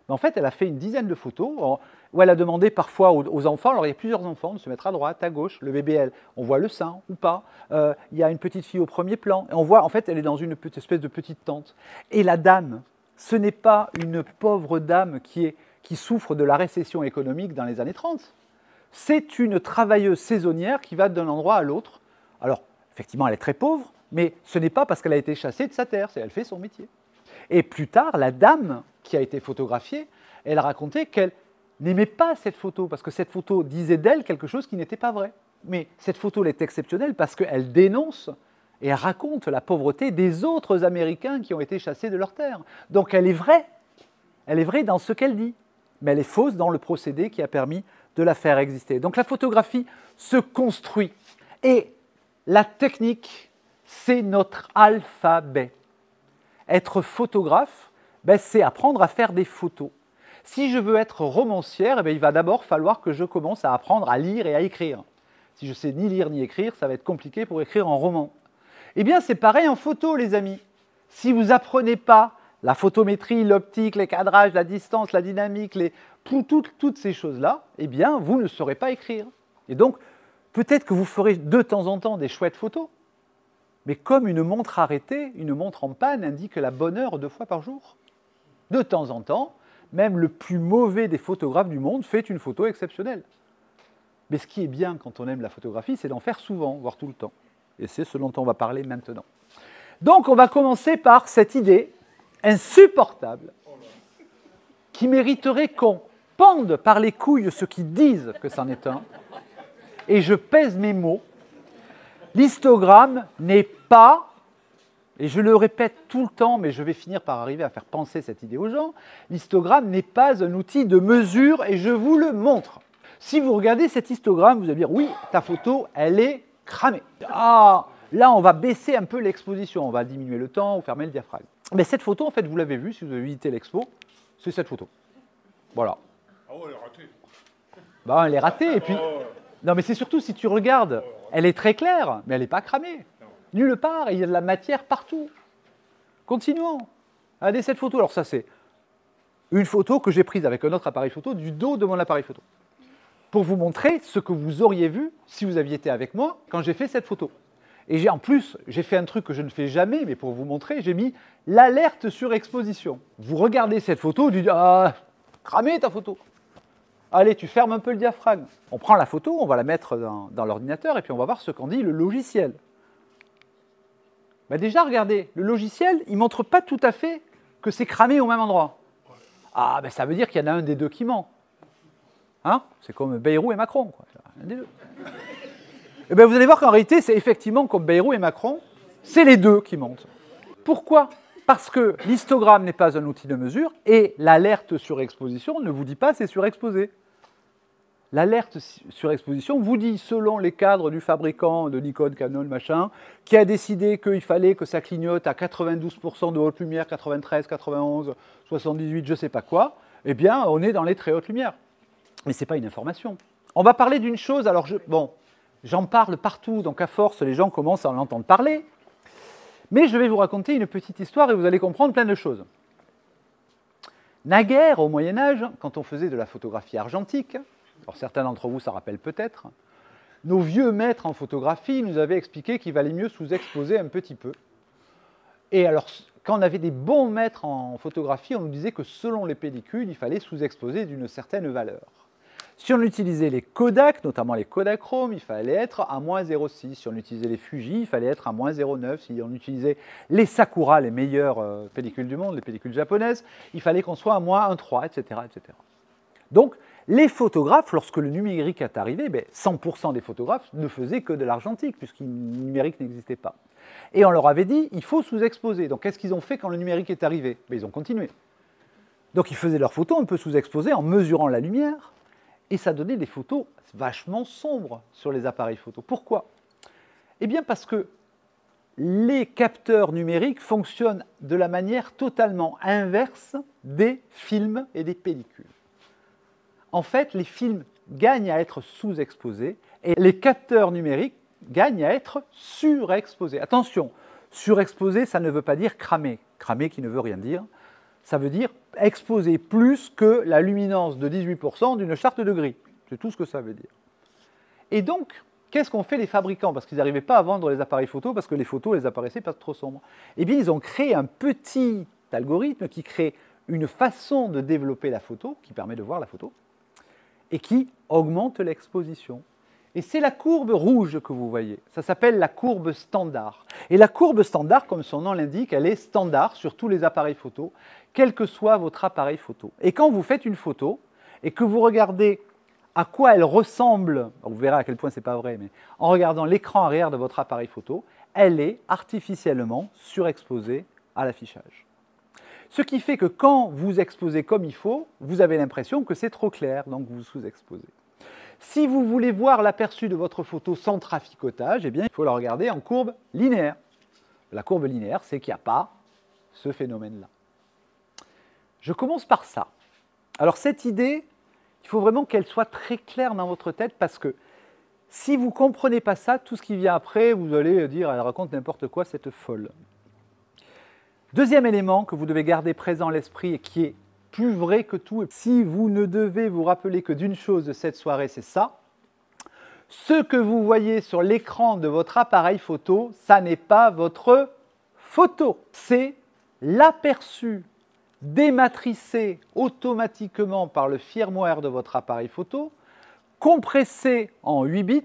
En fait, elle a fait une dizaine de photos où elle a demandé parfois aux enfants, alors il y a plusieurs enfants, de se mettre à droite, à gauche, le bébé, on voit le sein ou pas, il y a une petite fille au premier plan, et on voit, en fait, elle est dans une espèce de petite tente. Et la dame, ce n'est pas une pauvre dame qui souffre de la récession économique dans les années 30. C'est une travailleuse saisonnière qui va d'un endroit à l'autre. Alors, effectivement, elle est très pauvre, mais ce n'est pas parce qu'elle a été chassée de sa terre, elle fait son métier. Et plus tard, la dame qui a été photographiée, elle a raconté qu'elle n'aimait pas cette photo, parce que cette photo disait d'elle quelque chose qui n'était pas vrai. Mais cette photo, elle est exceptionnelle parce qu'elle dénonce et elle raconte la pauvreté des autres Américains qui ont été chassés de leur terre. Donc elle est vraie dans ce qu'elle dit, mais elle est fausse dans le procédé qui a permis de la faire exister. Donc la photographie se construit. Et la technique, c'est notre alphabet. Être photographe, ben, c'est apprendre à faire des photos. Si je veux être romancière, ben, il va d'abord falloir que je commence à apprendre à lire et à écrire. Si je ne sais ni lire ni écrire, ça va être compliqué pour écrire en roman. Eh bien, c'est pareil en photo, les amis. Si vous n'apprenez pas la photométrie, l'optique, les cadrages, la distance, la dynamique, toutes ces choses-là, eh bien, vous ne saurez pas écrire. Et donc, peut-être que vous ferez de temps en temps des chouettes photos, mais comme une montre arrêtée, une montre en panne indique la bonne heure 2 fois par jour. De temps en temps, même le plus mauvais des photographes du monde fait une photo exceptionnelle. Mais ce qui est bien quand on aime la photographie, c'est d'en faire souvent, voire tout le temps. Et c'est ce dont on va parler maintenant. Donc on va commencer par cette idée insupportable qui mériterait qu'on pende par les couilles ceux qui disent que c'en est un. Et je pèse mes mots. L'histogramme n'est pas, et je le répète tout le temps, mais je vais finir par arriver à faire penser cette idée aux gens, l'histogramme n'est pas un outil de mesure et je vous le montre. Si vous regardez cet histogramme, vous allez dire, oui, ta photo, elle est cramée. Ah, là, on va baisser un peu l'exposition, on va diminuer le temps ou fermer le diaphragme. Mais cette photo, en fait, vous l'avez vue, si vous avez visité l'expo, c'est cette photo. Voilà. Ah ouais, elle est ratée. Bah, elle est ratée, et puis... Non, mais c'est surtout si tu regardes, elle est très claire, mais elle n'est pas cramée. Nulle part, il y a de la matière partout. Continuons. Regardez cette photo. Alors ça, c'est une photo que j'ai prise avec un autre appareil photo du dos de mon appareil photo. Pour vous montrer ce que vous auriez vu si vous aviez été avec moi quand j'ai fait cette photo. Et en plus, j'ai fait un truc que je ne fais jamais, mais pour vous montrer, j'ai mis l'alerte sur exposition. Vous regardez cette photo, vous dites « Ah, cramée ta photo !» Allez, tu fermes un peu le diaphragme. On prend la photo, on va la mettre dans l'ordinateur et puis on va voir ce qu'en dit le logiciel. Ben déjà, regardez, le logiciel, il ne montre pas tout à fait que c'est cramé au même endroit. Ah, ben ça veut dire qu'il y en a un des deux qui ment. Hein? C'est comme Bayrou et Macron, quoi. Un des deux. Et ben vous allez voir qu'en réalité, c'est effectivement comme Bayrou et Macron, c'est les deux qui mentent. Pourquoi? Parce que l'histogramme n'est pas un outil de mesure et l'alerte sur exposition ne vous dit pas c'est surexposé. L'alerte sur exposition vous dit, selon les cadres du fabricant de Nikon, Canon, machin, qui a décidé qu'il fallait que ça clignote à 92% de haute lumière, 93, 91, 78, je ne sais pas quoi, eh bien, on est dans les très hautes lumières. Mais ce n'est pas une information. On va parler d'une chose, alors j'en parle partout, donc à force, les gens commencent à en entendre parler. Mais je vais vous raconter une petite histoire et vous allez comprendre plein de choses. Naguère, au Moyen-Âge, quand on faisait de la photographie argentique, alors certains d'entre vous ça rappelle peut-être, nos vieux maîtres en photographie nous avaient expliqué qu'il valait mieux sous-exposer un petit peu. Et alors, quand on avait des bons maîtres en photographie, on nous disait que selon les pellicules, il fallait sous-exposer d'une certaine valeur. Si on utilisait les Kodak, notamment les Kodachrome, il fallait être à moins 0,6. Si on utilisait les Fuji, il fallait être à moins 0,9. Si on utilisait les Sakura, les meilleures pellicules du monde, les pellicules japonaises, il fallait qu'on soit à moins 1,3, etc., etc. Donc, les photographes, lorsque le numérique est arrivé, 100% des photographes ne faisaient que de l'argentique, puisque le numérique n'existait pas. Et on leur avait dit, il faut sous-exposer. Donc, qu'est-ce qu'ils ont fait quand le numérique est arrivé? Ils ont continué. Donc, ils faisaient leurs photos un peu sous-exposées en mesurant la lumière, et ça donnait des photos vachement sombres sur les appareils photo. Pourquoi? Eh bien, parce que les capteurs numériques fonctionnent de la manière totalement inverse des films et des pellicules. En fait, les films gagnent à être sous-exposés et les capteurs numériques gagnent à être surexposés. Attention, surexposé, ça ne veut pas dire cramé. Cramé qui ne veut rien dire. Ça veut dire exposer plus que la luminance de 18% d'une charte de gris. C'est tout ce que ça veut dire. Et donc, qu'est-ce qu'ont fait les fabricants? Parce qu'ils n'arrivaient pas à vendre les appareils photo parce que les photos les apparaissaient pas trop sombres. Eh bien, ils ont créé un petit algorithme qui crée une façon de développer la photo, qui permet de voir la photo, et qui augmente l'exposition. Et c'est la courbe rouge que vous voyez. Ça s'appelle la courbe standard. Et la courbe standard, comme son nom l'indique, elle est standard sur tous les appareils photo, quel que soit votre appareil photo. Et quand vous faites une photo et que vous regardez à quoi elle ressemble, vous verrez à quel point ce n'est pas vrai, mais en regardant l'écran arrière de votre appareil photo, elle est artificiellement surexposée à l'affichage. Ce qui fait que quand vous exposez comme il faut, vous avez l'impression que c'est trop clair, donc vous sous-exposez. Si vous voulez voir l'aperçu de votre photo sans traficotage, eh bien, il faut la regarder en courbe linéaire. La courbe linéaire, c'est qu'il n'y a pas ce phénomène-là. Je commence par ça. Alors cette idée, il faut vraiment qu'elle soit très claire dans votre tête parce que si vous ne comprenez pas ça, tout ce qui vient après, vous allez dire « elle raconte n'importe quoi, cette folle ». Deuxième élément que vous devez garder présent à l'esprit et qui est plus vrai que tout, si vous ne devez vous rappeler que d'une chose de cette soirée, c'est ça. Ce que vous voyez sur l'écran de votre appareil photo, ça n'est pas votre photo. C'est l'aperçu dématricé automatiquement par le firmware de votre appareil photo, compressé en 8 bits,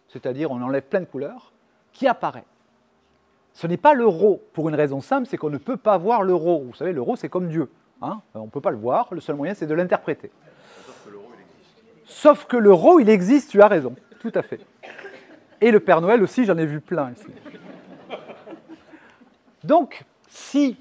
c'est-à-dire on enlève plein de couleurs, qui apparaît. Ce n'est pas le RAW, pour une raison simple, c'est qu'on ne peut pas voir le RAW. Vous savez, le RAW, c'est comme Dieu. Hein, on ne peut pas le voir, le seul moyen, c'est de l'interpréter. Sauf que le RAW, il existe, tu as raison, tout à fait. Et le Père Noël aussi, j'en ai vu plein ici. Donc, si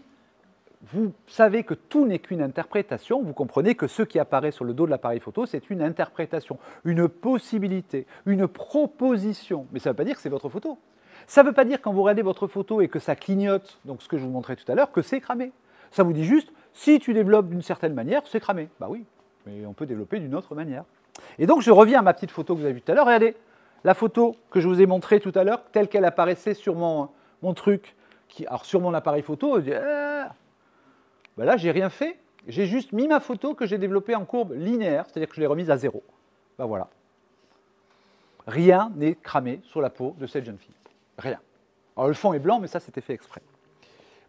vous savez que tout n'est qu'une interprétation, vous comprenez que ce qui apparaît sur le dos de l'appareil photo, c'est une interprétation, une possibilité, une proposition. Mais ça ne veut pas dire que c'est votre photo. Ça ne veut pas dire quand vous regardez votre photo et que ça clignote, donc ce que je vous montrais tout à l'heure, que c'est cramé. Ça vous dit juste, si tu développes d'une certaine manière, c'est cramé. Bah oui, mais on peut développer d'une autre manière. Et donc je reviens à ma petite photo que vous avez vue tout à l'heure. Regardez, la photo que je vous ai montrée tout à l'heure, telle qu'elle apparaissait sur mon truc, alors sur mon appareil photo, ben là, j'ai rien fait. J'ai juste mis ma photo que j'ai développée en courbe linéaire, c'est-à-dire que je l'ai remise à 0. Ben voilà. Rien n'est cramé sur la peau de cette jeune fille. Rien. Alors le fond est blanc, mais ça, c'était fait exprès.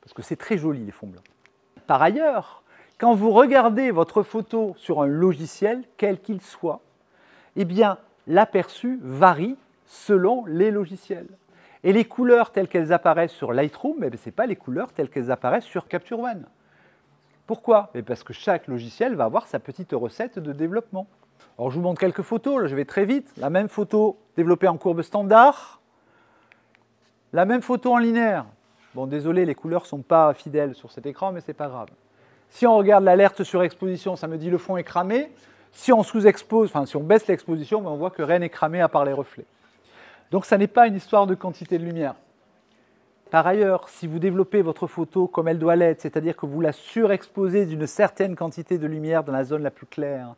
Parce que c'est très joli, les fonds blancs. Par ailleurs, quand vous regardez votre photo sur un logiciel, quel qu'il soit, eh bien, l'aperçu varie selon les logiciels. Et les couleurs telles qu'elles apparaissent sur Lightroom, eh ce n'est pas les couleurs telles qu'elles apparaissent sur Capture One. Pourquoi? Parce que chaque logiciel va avoir sa petite recette de développement. Alors, je vous montre quelques photos, là, je vais très vite. La même photo développée en courbe standard. La même photo en linéaire. Bon, désolé, les couleurs ne sont pas fidèles sur cet écran, mais ce n'est pas grave. Si on regarde l'alerte sur exposition, ça me dit le fond est cramé. Si on sous-expose, enfin si on baisse l'exposition, on voit que rien n'est cramé à part les reflets. Donc ça n'est pas une histoire de quantité de lumière. Par ailleurs, si vous développez votre photo comme elle doit l'être, c'est-à-dire que vous la surexposez d'une certaine quantité de lumière dans la zone la plus claire,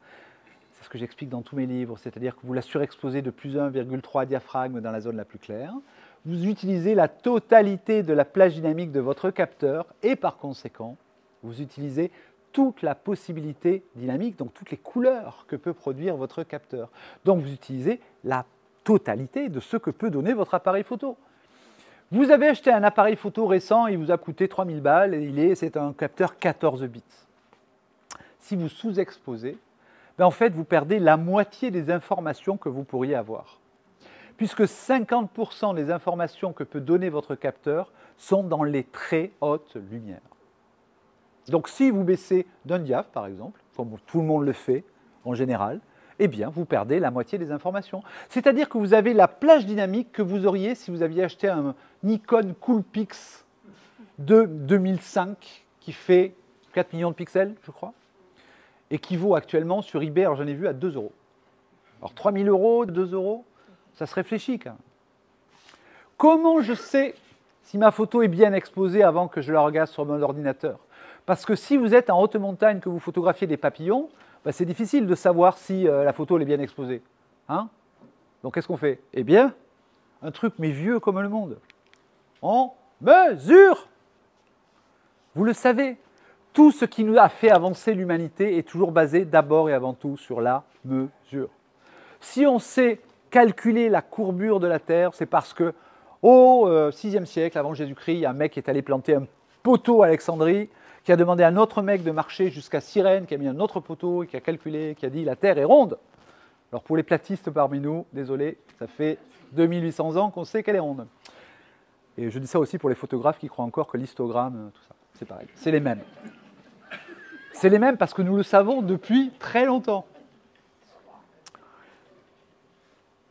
ce que j'explique dans tous mes livres, c'est-à-dire que vous la surexposez de plus 1,3 diaphragme dans la zone la plus claire. Vous utilisez la totalité de la plage dynamique de votre capteur et par conséquent, vous utilisez toute la possibilité dynamique, donc toutes les couleurs que peut produire votre capteur. Donc vous utilisez la totalité de ce que peut donner votre appareil photo. Vous avez acheté un appareil photo récent, il vous a coûté 3000 balles, et c'est un capteur 14 bits. Si vous sous-exposez, en fait, vous perdez la moitié des informations que vous pourriez avoir. Puisque 50% des informations que peut donner votre capteur sont dans les très hautes lumières. Donc si vous baissez d'un diaph, par exemple, comme tout le monde le fait en général, eh bien, vous perdez la moitié des informations. C'est-à-dire que vous avez la plage dynamique que vous auriez si vous aviez acheté un Nikon Coolpix de 2005 qui fait 4 millions de pixels, je crois, et qui vaut actuellement sur eBay, alors j'en ai vu à 2 euros. Alors 3000 euros, 2 euros, ça se réfléchit quand même. Comment je sais si ma photo est bien exposée avant que je la regarde sur mon ordinateur? Parce que si vous êtes en haute montagne, que vous photographiez des papillons, c'est difficile de savoir si la photo elle est bien exposée. Hein? Donc qu'est-ce qu'on fait? Eh bien, un truc mais vieux comme le monde. On mesure. Vous le savez, tout ce qui nous a fait avancer l'humanité est toujours basé d'abord et avant tout sur la mesure. Si on sait calculer la courbure de la Terre, c'est parce que au VIe siècle, avant Jésus-Christ, il y a un mec qui est allé planter un poteau à Alexandrie, qui a demandé à un autre mec de marcher jusqu'à Cyrène, qui a mis un autre poteau, et qui a calculé, qui a dit « la Terre est ronde ». Alors pour les platistes parmi nous, désolé, ça fait 2800 ans qu'on sait qu'elle est ronde. Et je dis ça aussi pour les photographes qui croient encore que l'histogramme, tout ça, c'est pareil, c'est les mêmes. C'est les mêmes parce que nous le savons depuis très longtemps.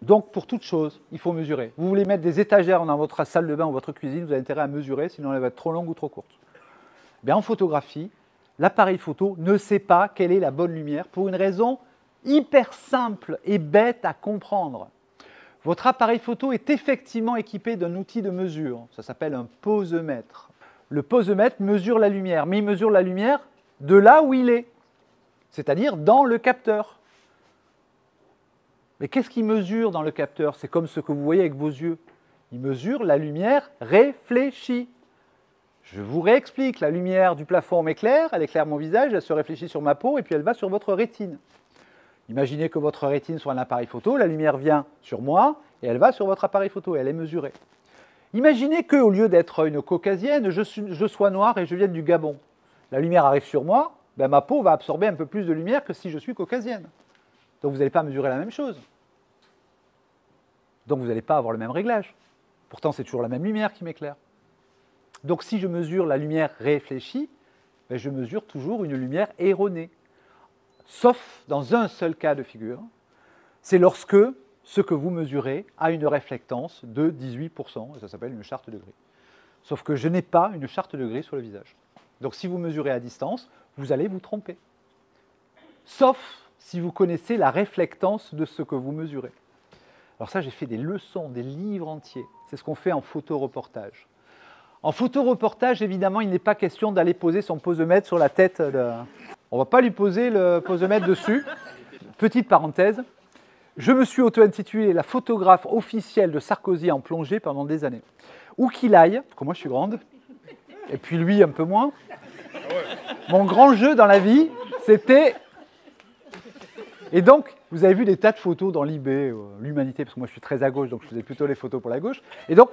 Donc pour toute chose, il faut mesurer. Vous voulez mettre des étagères dans votre salle de bain ou votre cuisine, vous avez intérêt à mesurer, sinon elle va être trop longue ou trop courte. Bien, en photographie, l'appareil photo ne sait pas quelle est la bonne lumière pour une raison hyper simple et bête à comprendre. Votre appareil photo est effectivement équipé d'un outil de mesure, ça s'appelle un posemètre. Le posemètre mesure la lumière, mais il mesure la lumière de là où il est, c'est-à-dire dans le capteur. Mais qu'est-ce qu'il mesure dans le capteur? C'est comme ce que vous voyez avec vos yeux. Il mesure la lumière réfléchie. Je vous réexplique, la lumière du plafond m'éclaire, elle éclaire mon visage, elle se réfléchit sur ma peau et puis elle va sur votre rétine. Imaginez que votre rétine soit un appareil photo, la lumière vient sur moi et elle va sur votre appareil photo et elle est mesurée. Imaginez qu'au lieu d'être une caucasienne, je sois noir et je vienne du Gabon. La lumière arrive sur moi, ma peau va absorber un peu plus de lumière que si je suis caucasienne. Donc vous n'allez pas mesurer la même chose. Donc vous n'allez pas avoir le même réglage. Pourtant c'est toujours la même lumière qui m'éclaire. Donc si je mesure la lumière réfléchie, je mesure toujours une lumière erronée. Sauf dans un seul cas de figure, c'est lorsque ce que vous mesurez a une réflectance de 18%, et ça s'appelle une charte de gris. Sauf que je n'ai pas une charte de gris sur le visage. Donc si vous mesurez à distance, vous allez vous tromper. Sauf si vous connaissez la réflectance de ce que vous mesurez. Alors ça, j'ai fait des leçons, des livres entiers. C'est ce qu'on fait en photoreportage. En photoreportage, évidemment, il n'est pas question d'aller poser son posemètre sur la tête. On ne va pas lui poser le posemètre dessus. Petite parenthèse, je me suis auto-intitulé la photographe officielle de Sarkozy en plongée pendant des années. Où qu'il aille, parce que moi je suis grande, et puis lui un peu moins, mon grand jeu dans la vie, c'était... Et donc, vous avez vu des tas de photos dans l'IB, l'Humanité, parce que moi je suis très à gauche, donc je faisais plutôt les photos pour la gauche. Et donc,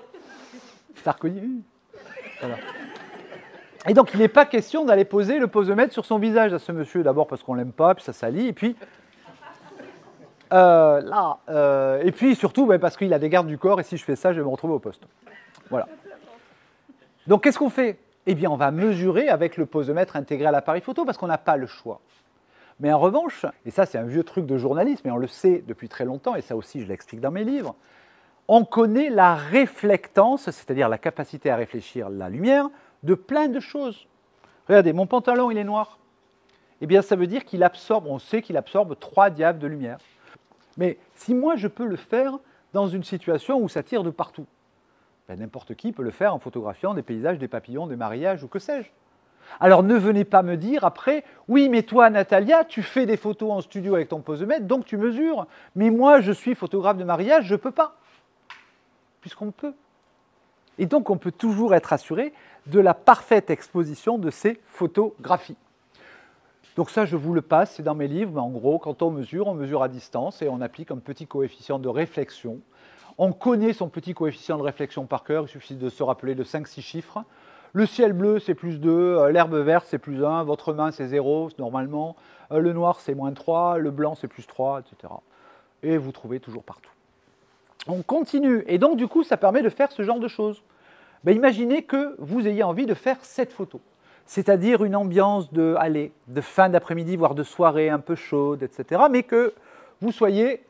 Sarkozy... Voilà. Et donc, il n'est pas question d'aller poser le posemètre sur son visage à ce monsieur, d'abord parce qu'on ne l'aime pas, puis ça salit, et puis... et puis surtout parce qu'il a des gardes du corps, et si je fais ça, je vais me retrouver au poste. Voilà. Donc, qu'est-ce qu'on fait? Eh bien, on va mesurer avec le posemètre intégré à l'appareil photo, parce qu'on n'a pas le choix. Mais en revanche, et ça c'est un vieux truc de journalisme, et on le sait depuis très longtemps, et ça aussi je l'explique dans mes livres, on connaît la réflectance, c'est-à-dire la capacité à réfléchir la lumière, de plein de choses. Regardez, mon pantalon il est noir. Eh bien ça veut dire qu'il absorbe, on sait qu'il absorbe 3 diaphes de lumière. Mais si moi je peux le faire dans une situation où ça tire de partout, n'importe qui peut le faire en photographiant des paysages, des papillons, des mariages ou que sais-je. Alors ne venez pas me dire après, oui mais toi Natalia, tu fais des photos en studio avec ton posemètre, donc tu mesures. Mais moi je suis photographe de mariage, je ne peux pas. Puisqu'on peut. Et donc on peut toujours être assuré de la parfaite exposition de ces photographies. Donc ça je vous le passe, c'est dans mes livres, mais en gros quand on mesure à distance et on applique un petit coefficient de réflexion. On connaît son petit coefficient de réflexion par cœur, il suffit de se rappeler de 5-6 chiffres. Le ciel bleu, c'est plus 2, l'herbe verte, c'est plus 1, votre main, c'est 0, normalement. Le noir, c'est moins 3, le blanc, c'est plus 3, etc. Et vous trouvez toujours partout. On continue. Et donc, du coup, ça permet de faire ce genre de choses. Ben, imaginez que vous ayez envie de faire cette photo. C'est-à-dire une ambiance de fin d'après-midi, voire de soirée un peu chaude, etc. Mais que vous soyez,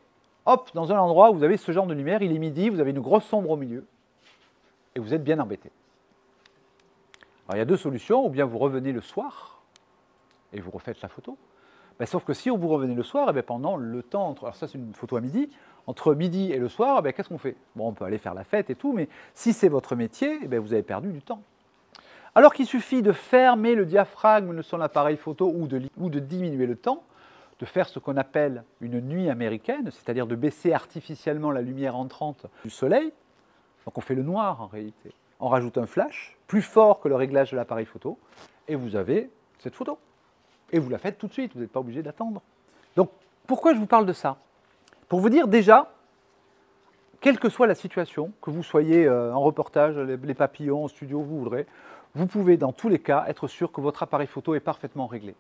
hop, dans un endroit où vous avez ce genre de lumière, il est midi, vous avez une grosse sombre au milieu, et vous êtes bien embêté. Alors, il y a deux solutions, ou bien vous revenez le soir et vous refaites la photo. Ben, sauf que si vous revenez le soir, et bien pendant le temps, alors ça c'est une photo à midi, entre midi et le soir, ben, qu'est-ce qu'on fait? Bon, on peut aller faire la fête et tout, mais si c'est votre métier, ben, vous avez perdu du temps. Alors qu'il suffit de fermer le diaphragme de son appareil photo ou de diminuer le temps, de faire ce qu'on appelle une nuit américaine, c'est-à-dire de baisser artificiellement la lumière entrante du soleil. Donc on fait le noir en réalité. On rajoute un flash, plus fort que le réglage de l'appareil photo, et vous avez cette photo. Et vous la faites tout de suite, vous n'êtes pas obligé d'attendre. Donc, pourquoi je vous parle de ça? Pour vous dire déjà, quelle que soit la situation, que vous soyez en reportage, les papillons, en studio, vous voudrez, vous pouvez dans tous les cas être sûr que votre appareil photo est parfaitement réglé,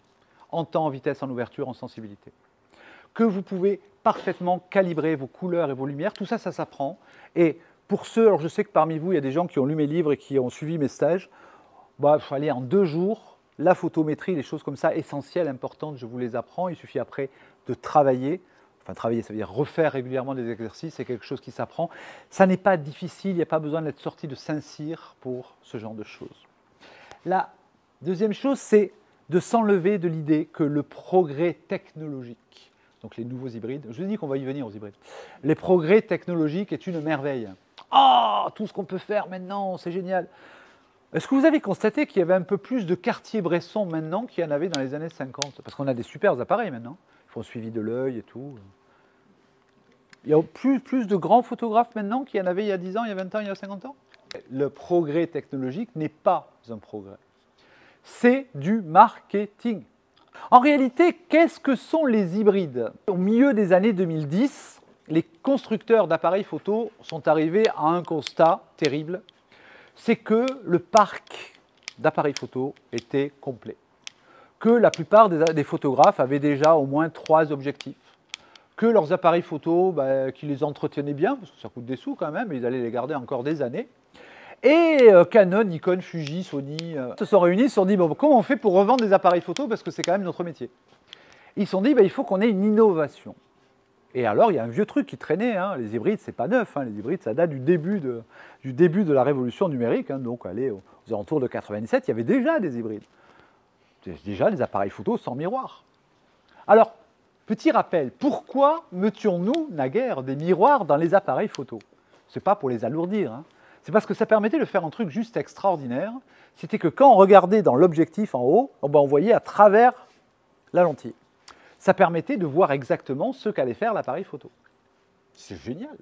en temps, en vitesse, en ouverture, en sensibilité. Que vous pouvez parfaitement calibrer vos couleurs et vos lumières, tout ça, ça s'apprend. Et pour ceux, alors je sais que parmi vous, il y a des gens qui ont lu mes livres et qui ont suivi mes stages, bah, il faut aller en 2 jours, la photométrie, les choses comme ça, essentielles, importantes, je vous les apprends. Il suffit après de travailler. Enfin, travailler, ça veut dire refaire régulièrement des exercices, c'est quelque chose qui s'apprend. Ça n'est pas difficile, il n'y a pas besoin d'être sorti de Saint-Cyr pour ce genre de choses. La deuxième chose, c'est de s'enlever de l'idée que le progrès technologique, donc les nouveaux hybrides, je vous dis qu'on va y venir aux hybrides, les progrès technologiques est une merveille. Ah, tout ce qu'on peut faire maintenant, c'est génial. Est-ce que vous avez constaté qu'il y avait un peu plus de Cartier-Bresson maintenant qu'il y en avait dans les années 50? Parce qu'on a des super appareils maintenant, ils font suivi de l'œil et tout. Il y a plus de grands photographes maintenant qu'il y en avait il y a 10 ans, il y a 20 ans, il y a 50 ans? Le progrès technologique n'est pas un progrès. C'est du marketing. En réalité, qu'est-ce que sont les hybrides? Au milieu des années 2010, les constructeurs d'appareils photo sont arrivés à un constat terrible, c'est que le parc d'appareils photo était complet. Que la plupart des photographes avaient déjà au moins 3 objectifs. Que leurs appareils photo, qu'ils les entretenaient bien, parce que ça coûte des sous quand même, ils allaient les garder encore des années. Et Canon, Nikon, Fuji, Sony se sont réunis, se sont dit, bon, comment on fait pour revendre des appareils photo, parce que c'est quand même notre métier. Ils se sont dit, il faut qu'on ait une innovation. Et alors, il y a un vieux truc qui traînait, hein. Les hybrides, c'est pas neuf, hein. Les hybrides, ça date du début de la révolution numérique, hein. Donc, allez, aux alentours de 97, il y avait déjà des hybrides. Déjà des appareils photo sans miroir. Alors, petit rappel, pourquoi mettions-nous naguère des miroirs dans les appareils photo? C'est pas pour les alourdir, hein. C'est parce que ça permettait de faire un truc juste extraordinaire. C'était que quand on regardait dans l'objectif en haut, on voyait à travers la lentille. Ça permettait de voir exactement ce qu'allait faire l'appareil photo. C'est génial.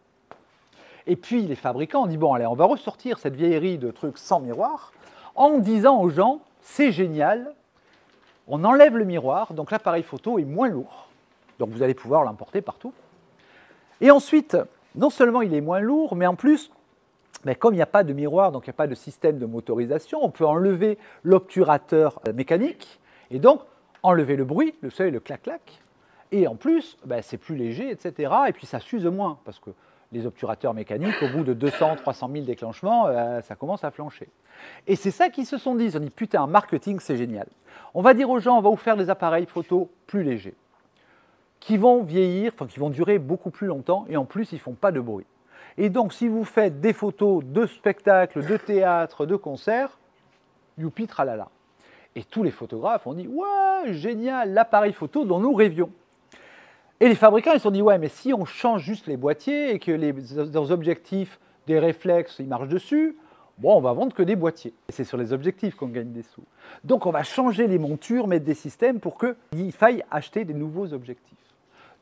Et puis les fabricants ont dit, bon allez, on va ressortir cette vieillerie de trucs sans miroir en disant aux gens, c'est génial, on enlève le miroir, donc l'appareil photo est moins lourd. Donc vous allez pouvoir l'emporter partout. Et ensuite, non seulement il est moins lourd, mais en plus, comme il n'y a pas de miroir, donc il n'y a pas de système de motorisation, on peut enlever l'obturateur mécanique et donc enlever le bruit, le seuil, le clac-clac. Et en plus, c'est plus léger, etc. Et puis ça s'use moins, parce que les obturateurs mécaniques, au bout de 200, 300 000 déclenchements, ça commence à flancher. Et c'est ça qu'ils se sont dit. Ils ont dit, putain, marketing, c'est génial. On va dire aux gens, on va vous faire des appareils photo plus légers, qui vont vieillir, qui vont durer beaucoup plus longtemps, et en plus, ils ne font pas de bruit. Et donc, si vous faites des photos de spectacles, de théâtre, de concerts, youpi tralala. Et tous les photographes ont dit, ouais, génial, l'appareil photo dont nous rêvions. Et les fabricants, ils se sont dit, ouais, mais si on change juste les boîtiers et que les objectifs des réflexes, ils marchent dessus, Bon, on va vendre que des boîtiers. Et c'est sur les objectifs qu'on gagne des sous. Donc on va changer les montures, mettre des systèmes pour qu'il faille acheter des nouveaux objectifs.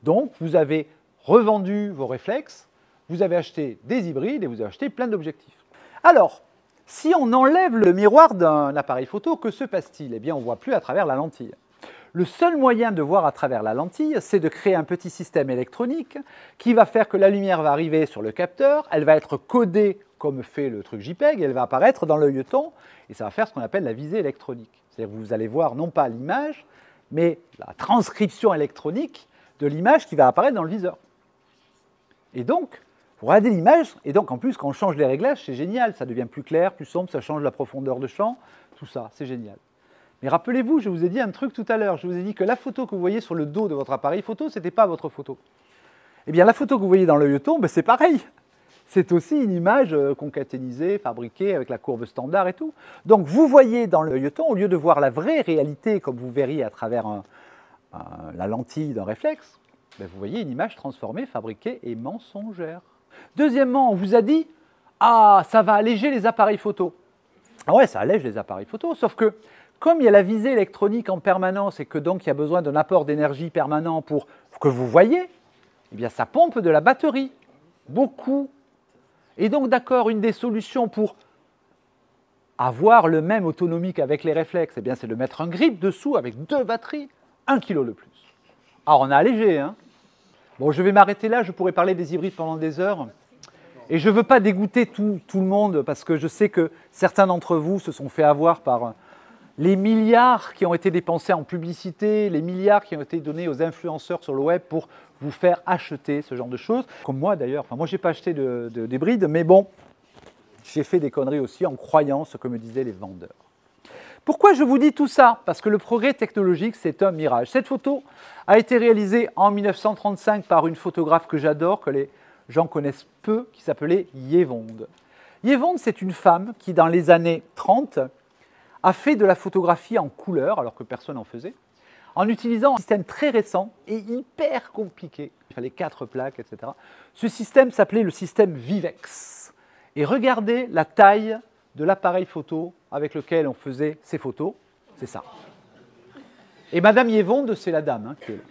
Donc vous avez revendu vos réflexes, vous avez acheté des hybrides et vous avez acheté plein d'objectifs. Alors, si on enlève le miroir d'un appareil photo, que se passe-t-il? Eh bien, on ne voit plus à travers la lentille. Le seul moyen de voir à travers la lentille, c'est de créer un petit système électronique qui va faire que la lumière va arriver sur le capteur, elle va être codée comme fait le truc JPEG, et elle va apparaître dans l'œilleton, et ça va faire ce qu'on appelle la visée électronique. C'est-à-dire que vous allez voir non pas l'image, mais la transcription électronique de l'image qui va apparaître dans le viseur. Et donc, vous regardez l'image, et donc en plus, quand on change les réglages, c'est génial, ça devient plus clair, plus sombre, ça change la profondeur de champ, tout ça, c'est génial. Mais rappelez-vous, je vous ai dit un truc tout à l'heure, je vous ai dit que la photo que vous voyez sur le dos de votre appareil photo, ce n'était pas votre photo. Eh bien, la photo que vous voyez dans l'œilleton, ben, c'est pareil. C'est aussi une image concaténisée, fabriquée avec la courbe standard et tout. Donc, vous voyez dans l'œilleton, au lieu de voir la vraie réalité, comme vous verriez à travers la lentille d'un réflexe, ben, vous voyez une image transformée, fabriquée et mensongère. Deuxièmement, on vous a dit « Ah, ça va alléger les appareils photo ». Ah ouais, ça allège les appareils photo, sauf que comme il y a la visée électronique en permanence et que donc il y a besoin d'un apport d'énergie permanent pour que vous voyez, eh bien ça pompe de la batterie, beaucoup. Et donc d'accord, une des solutions pour avoir le même autonomie qu'avec les réflexes, eh bien c'est de mettre un grip dessous avec 2 batteries, 1 kg de plus. Alors on a allégé, hein. Bon, je vais m'arrêter là, je pourrais parler des hybrides pendant des heures. Et je ne veux pas dégoûter tout le monde parce que je sais que certains d'entre vous se sont fait avoir par les milliards qui ont été dépensés en publicité, les milliards qui ont été donnés aux influenceurs sur le web pour vous faire acheter ce genre de choses. Comme moi d'ailleurs, enfin, moi je n'ai pas acheté d'hybride, mais bon, j'ai fait des conneries aussi en croyant ce que me disaient les vendeurs. Pourquoi je vous dis tout ça? Parce que le progrès technologique, c'est un mirage. Cette photo a été réalisée en 1935 par une photographe que j'adore, que les gens connaissent peu, qui s'appelait Yevonde. Yevonde, c'est une femme qui, dans les années 30, a fait de la photographie en couleur, alors que personne n'en faisait, en utilisant un système très récent et hyper compliqué. Il fallait 4 plaques, etc. Ce système s'appelait le système Vivex. Et regardez la taille de l'appareil photo avec lequel on faisait ces photos, c'est ça. Et Madame Yevonde, c'est la dame qui est là.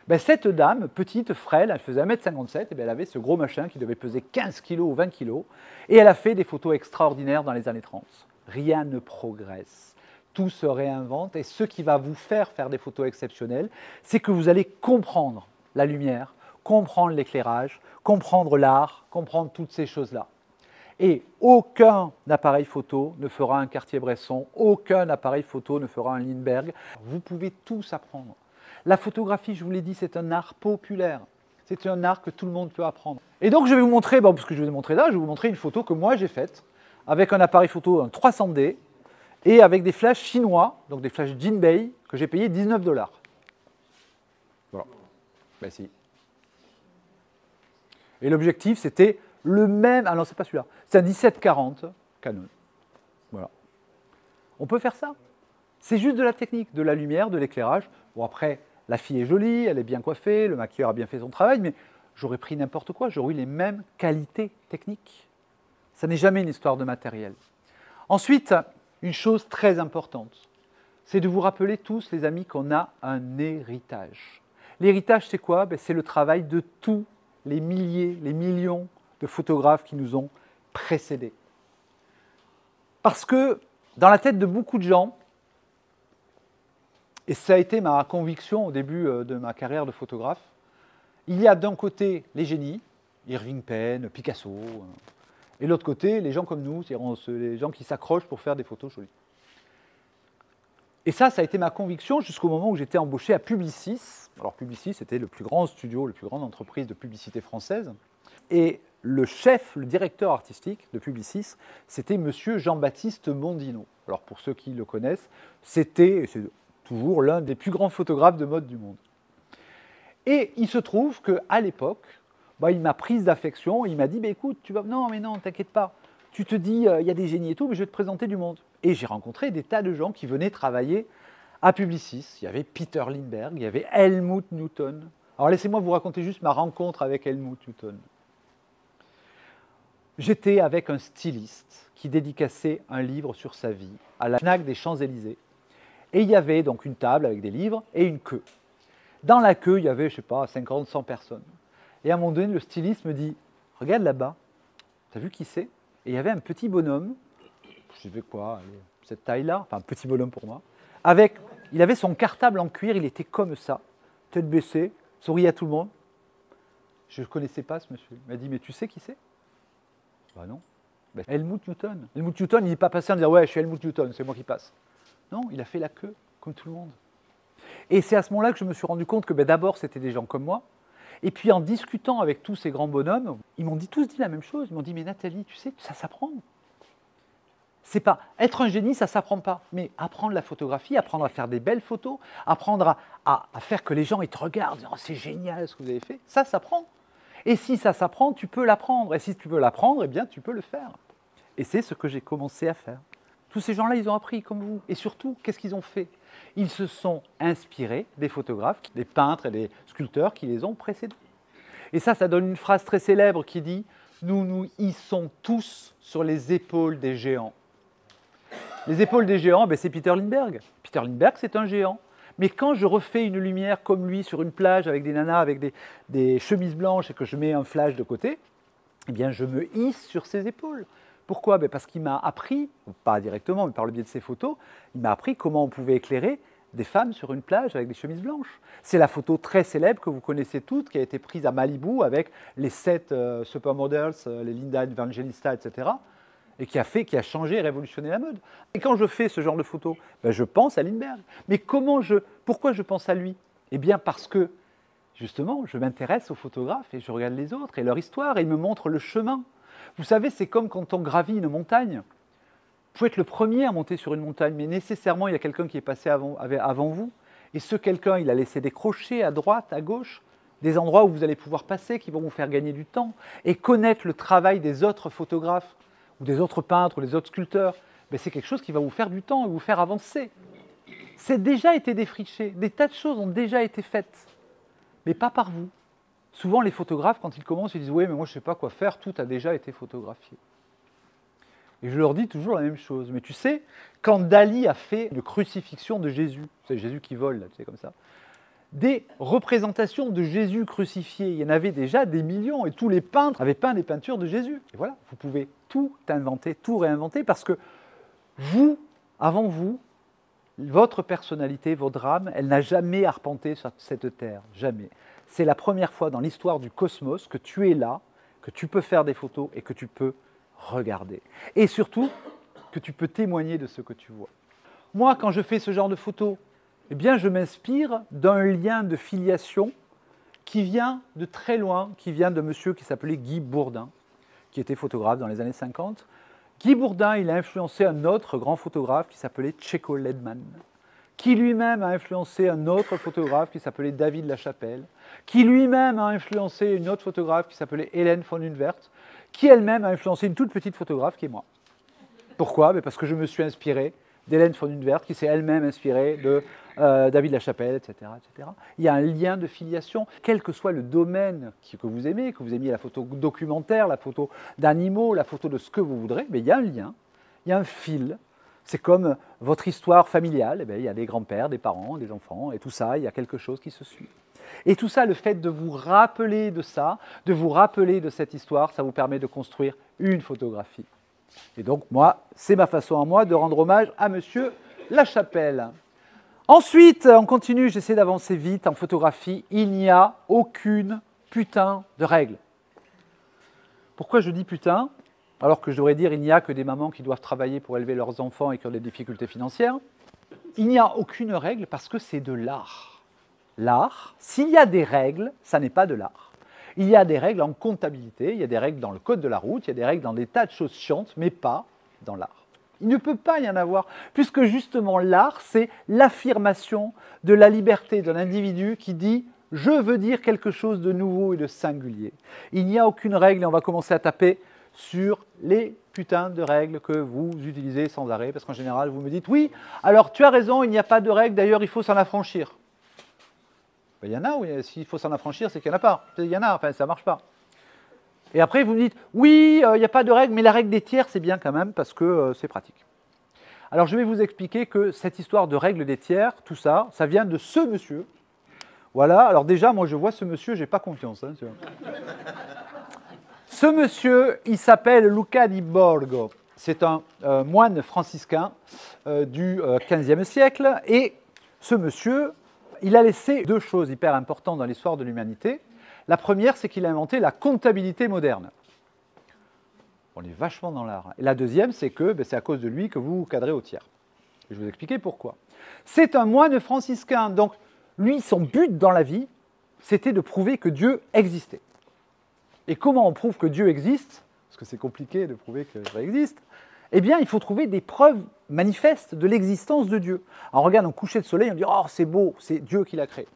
Ben, cette dame, petite, frêle, elle faisait 1,57 m, et ben, elle avait ce gros machin qui devait peser 15 kg ou 20 kg, et elle a fait des photos extraordinaires dans les années 30. Rien ne progresse, tout se réinvente, et ce qui va vous faire des photos exceptionnelles, c'est que vous allez comprendre la lumière, comprendre l'éclairage, comprendre l'art, comprendre toutes ces choses-là. Et aucun appareil photo ne fera un Cartier-Bresson, aucun appareil photo ne fera un Lindbergh. Vous pouvez tous apprendre. La photographie, je vous l'ai dit, c'est un art populaire. C'est un art que tout le monde peut apprendre. Et donc je vais vous montrer, parce que je vous ai montré là, je vais vous montrer une photo que moi j'ai faite avec un appareil photo, un 300D, et avec des flashs chinois, donc des flashs Jinbei, que j'ai payé 19 $. Voilà. Ben si. Et l'objectif, c'était le même. Ah non, c'est pas celui-là. C'est un 1740 Canon. Voilà. On peut faire ça. C'est juste de la technique, de la lumière, de l'éclairage. Bon, après, la fille est jolie, elle est bien coiffée, le maquilleur a bien fait son travail, mais j'aurais pris n'importe quoi, j'aurais eu les mêmes qualités techniques. Ça n'est jamais une histoire de matériel. Ensuite, une chose très importante, c'est de vous rappeler tous, les amis, qu'on a un héritage. L'héritage, c'est quoi? Ben, c'est le travail de tous les milliers, les millions de photographes qui nous ont précédés. Parce que dans la tête de beaucoup de gens, et ça a été ma conviction au début de ma carrière de photographe, il y a d'un côté les génies, Irving Penn, Picasso, et de l'autre côté les gens comme nous, c'est-à-dire les gens qui s'accrochent pour faire des photos jolies. Et ça a été ma conviction jusqu'au moment où j'étais embauché à Publicis. Alors Publicis, c'était le plus grand studio, la plus grande entreprise de publicité française. Et le chef, le directeur artistique de Publicis, c'était monsieur Jean-Baptiste Mondino. Alors pour ceux qui le connaissent, c'est toujours l'un des plus grands photographes de mode du monde. Et il se trouve qu'à l'époque, il m'a prise d'affection, il m'a dit écoute, tu vas. Non, mais non, t'inquiète pas. Tu te dis, il y a des génies et tout, mais je vais te présenter du monde. Et j'ai rencontré des tas de gens qui venaient travailler à Publicis. Il y avait Peter Lindbergh, il y avait Helmut Newton. Alors laissez-moi vous raconter juste ma rencontre avec Helmut Newton. J'étais avec un styliste qui dédicaçait un livre sur sa vie à la Fnac des Champs-Élysées. Et il y avait donc une table avec des livres et une queue. Dans la queue, il y avait, je ne sais pas, 50, 100 personnes. Et à un moment donné, le styliste me dit « Regarde là-bas, tu as vu qui c'est ?» Et il y avait un petit bonhomme, je sais quoi, allez, cette taille-là, enfin un petit bonhomme pour moi, il avait son cartable en cuir, il était comme ça, tête baissée, souriait à tout le monde. Je ne connaissais pas ce monsieur. Il m'a dit « Mais tu sais qui c'est ?» Bah non. Ben, Helmut Newton. Helmut Newton, il n'est pas passé en disant « Ouais, je suis Helmut Newton, c'est moi qui passe. » Non, il a fait la queue, comme tout le monde. Et c'est à ce moment-là que je me suis rendu compte que d'abord, c'était des gens comme moi. Et puis en discutant avec tous ces grands bonhommes, ils m'ont tous dit la même chose. Ils m'ont dit « Mais Nathalie, tu sais, ça s'apprend. » C'est pas être un génie, ça ne s'apprend pas. Mais apprendre la photographie, apprendre à faire des belles photos, apprendre à faire que les gens ils te regardent, oh, c'est génial ce que vous avez fait, ça s'apprend. Et si ça s'apprend, tu peux l'apprendre. Et si tu peux l'apprendre, eh bien tu peux le faire. Et c'est ce que j'ai commencé à faire. Tous ces gens-là, ils ont appris comme vous. Et surtout, qu'est-ce qu'ils ont fait? Ils se sont inspirés des photographes, des peintres et des sculpteurs qui les ont précédés. Et ça donne une phrase très célèbre qui dit « Nous nous hissons tous sur les épaules des géants ». Les épaules des géants, c'est Peter Lindbergh. Peter Lindbergh, c'est un géant. Mais quand je refais une lumière comme lui sur une plage avec des nanas avec des chemises blanches et que je mets un flash de côté, eh bien je me hisse sur ses épaules. Pourquoi? Parce qu'il m'a appris, pas directement, mais par le biais de ses photos, il m'a appris comment on pouvait éclairer des femmes sur une plage avec des chemises blanches. C'est la photo très célèbre que vous connaissez toutes, qui a été prise à Malibu avec les 7 supermodels, les Linda Evangelista, etc., et qui a changé et révolutionné la mode. Et quand je fais ce genre de photos, je pense à Lindbergh. Mais pourquoi je pense à lui? Eh bien parce que, justement, je m'intéresse aux photographes et je regarde les autres et leur histoire et ils me montrent le chemin. Vous savez, c'est comme quand on gravit une montagne. Vous pouvez être le premier à monter sur une montagne, mais nécessairement, il y a quelqu'un qui est passé avant vous. Et ce quelqu'un, il a laissé des crochets à droite, à gauche, des endroits où vous allez pouvoir passer, qui vont vous faire gagner du temps. Et connaître le travail des autres photographes, ou des autres peintres, ou des autres sculpteurs, c'est quelque chose qui va vous faire du temps et vous faire avancer. C'est déjà été défriché, des tas de choses ont déjà été faites, mais pas par vous. Souvent, les photographes, quand ils commencent, ils disent « Oui, mais moi, je ne sais pas quoi faire, tout a déjà été photographié. » Et je leur dis toujours la même chose. Mais tu sais, quand Dali a fait une crucifixion de Jésus, c'est Jésus qui vole, là, tu sais, comme ça, des représentations de Jésus crucifié, il y en avait déjà des millions, et tous les peintres avaient peint des peintures de Jésus. Et voilà, vous pouvez tout inventer, tout réinventer, parce que vous, avant vous, votre personnalité, votre âme, elle n'a jamais arpenté cette terre, jamais. C'est la première fois dans l'histoire du cosmos que tu es là, que tu peux faire des photos et que tu peux regarder. Et surtout, que tu peux témoigner de ce que tu vois. Moi, quand je fais ce genre de photos, eh bien, je m'inspire d'un lien de filiation qui vient de très loin, qui vient de monsieur qui s'appelait Guy Bourdin, qui était photographe dans les années 50. Guy Bourdin, il a influencé un autre grand photographe qui s'appelait Tchéko Ledman, qui lui-même a influencé un autre photographe qui s'appelait David Lachapelle, qui lui-même a influencé une autre photographe qui s'appelait Hélène von Unwerth, qui elle-même a influencé une toute petite photographe qui est moi. Pourquoi? Parce que je me suis inspiré d'Hélène von Unwerth, qui s'est elle-même inspirée de David Lachapelle, etc., etc. Il y a un lien de filiation, quel que soit le domaine que vous aimiez la photo documentaire, la photo d'animaux, la photo de ce que vous voudrez, mais il y a un lien, il y a un fil. C'est comme votre histoire familiale, il y a des grands-pères, des parents, des enfants, et tout ça, il y a quelque chose qui se suit. Et tout ça, le fait de vous rappeler de ça, de vous rappeler de cette histoire, ça vous permet de construire une photographie. Et donc, moi, c'est ma façon à moi de rendre hommage à monsieur Lachapelle. Ensuite, on continue, j'essaie d'avancer vite en photographie. Il n'y a aucune putain de règle. Pourquoi je dis putain? Alors que je devrais dire il n'y a que des mamans qui doivent travailler pour élever leurs enfants et qui ont des difficultés financières. Il n'y a aucune règle parce que c'est de l'art. L'art, s'il y a des règles, ça n'est pas de l'art. Il y a des règles en comptabilité, il y a des règles dans le code de la route, il y a des règles dans des tas de choses chiantes, mais pas dans l'art. Il ne peut pas y en avoir, puisque justement l'art, c'est l'affirmation de la liberté de l'individu qui dit « je veux dire quelque chose de nouveau et de singulier ». Il n'y a aucune règle et on va commencer à taper sur les putains de règles que vous utilisez sans arrêt, parce qu'en général, vous me dites « oui, alors tu as raison, il n'y a pas de règle, d'ailleurs il faut s'en affranchir ». Il y en a, oui, s'il faut s'en affranchir, c'est qu'il n'y en a pas. Il y en a, enfin ça ne marche pas. Et après, vous me dites, oui, il n'y a pas de règle, mais la règle des tiers, c'est bien quand même, parce que c'est pratique. Alors, je vais vous expliquer que cette histoire de règle des tiers, tout ça, ça vient de ce monsieur. Voilà, alors déjà, moi, je vois ce monsieur, je n'ai pas confiance. Hein, ce monsieur, il s'appelle Luca di Borgo. C'est un moine franciscain du XVe siècle. Et ce monsieur, il a laissé deux choses hyper importantes dans l'histoire de l'humanité. La première, c'est qu'il a inventé la comptabilité moderne. On est vachement dans l'art. Et la deuxième, c'est que c'est à cause de lui que vous cadrez au tiers. Et je vais vous expliquer pourquoi. C'est un moine franciscain. Donc, lui, son but dans la vie, c'était de prouver que Dieu existait. Et comment on prouve que Dieu existe? Parce que c'est compliqué de prouver que Dieu existe. Eh bien, il faut trouver des preuves manifestes de l'existence de Dieu. Alors, on regarde un coucher de soleil, on dit « Oh, c'est beau, c'est Dieu qui l'a créé ».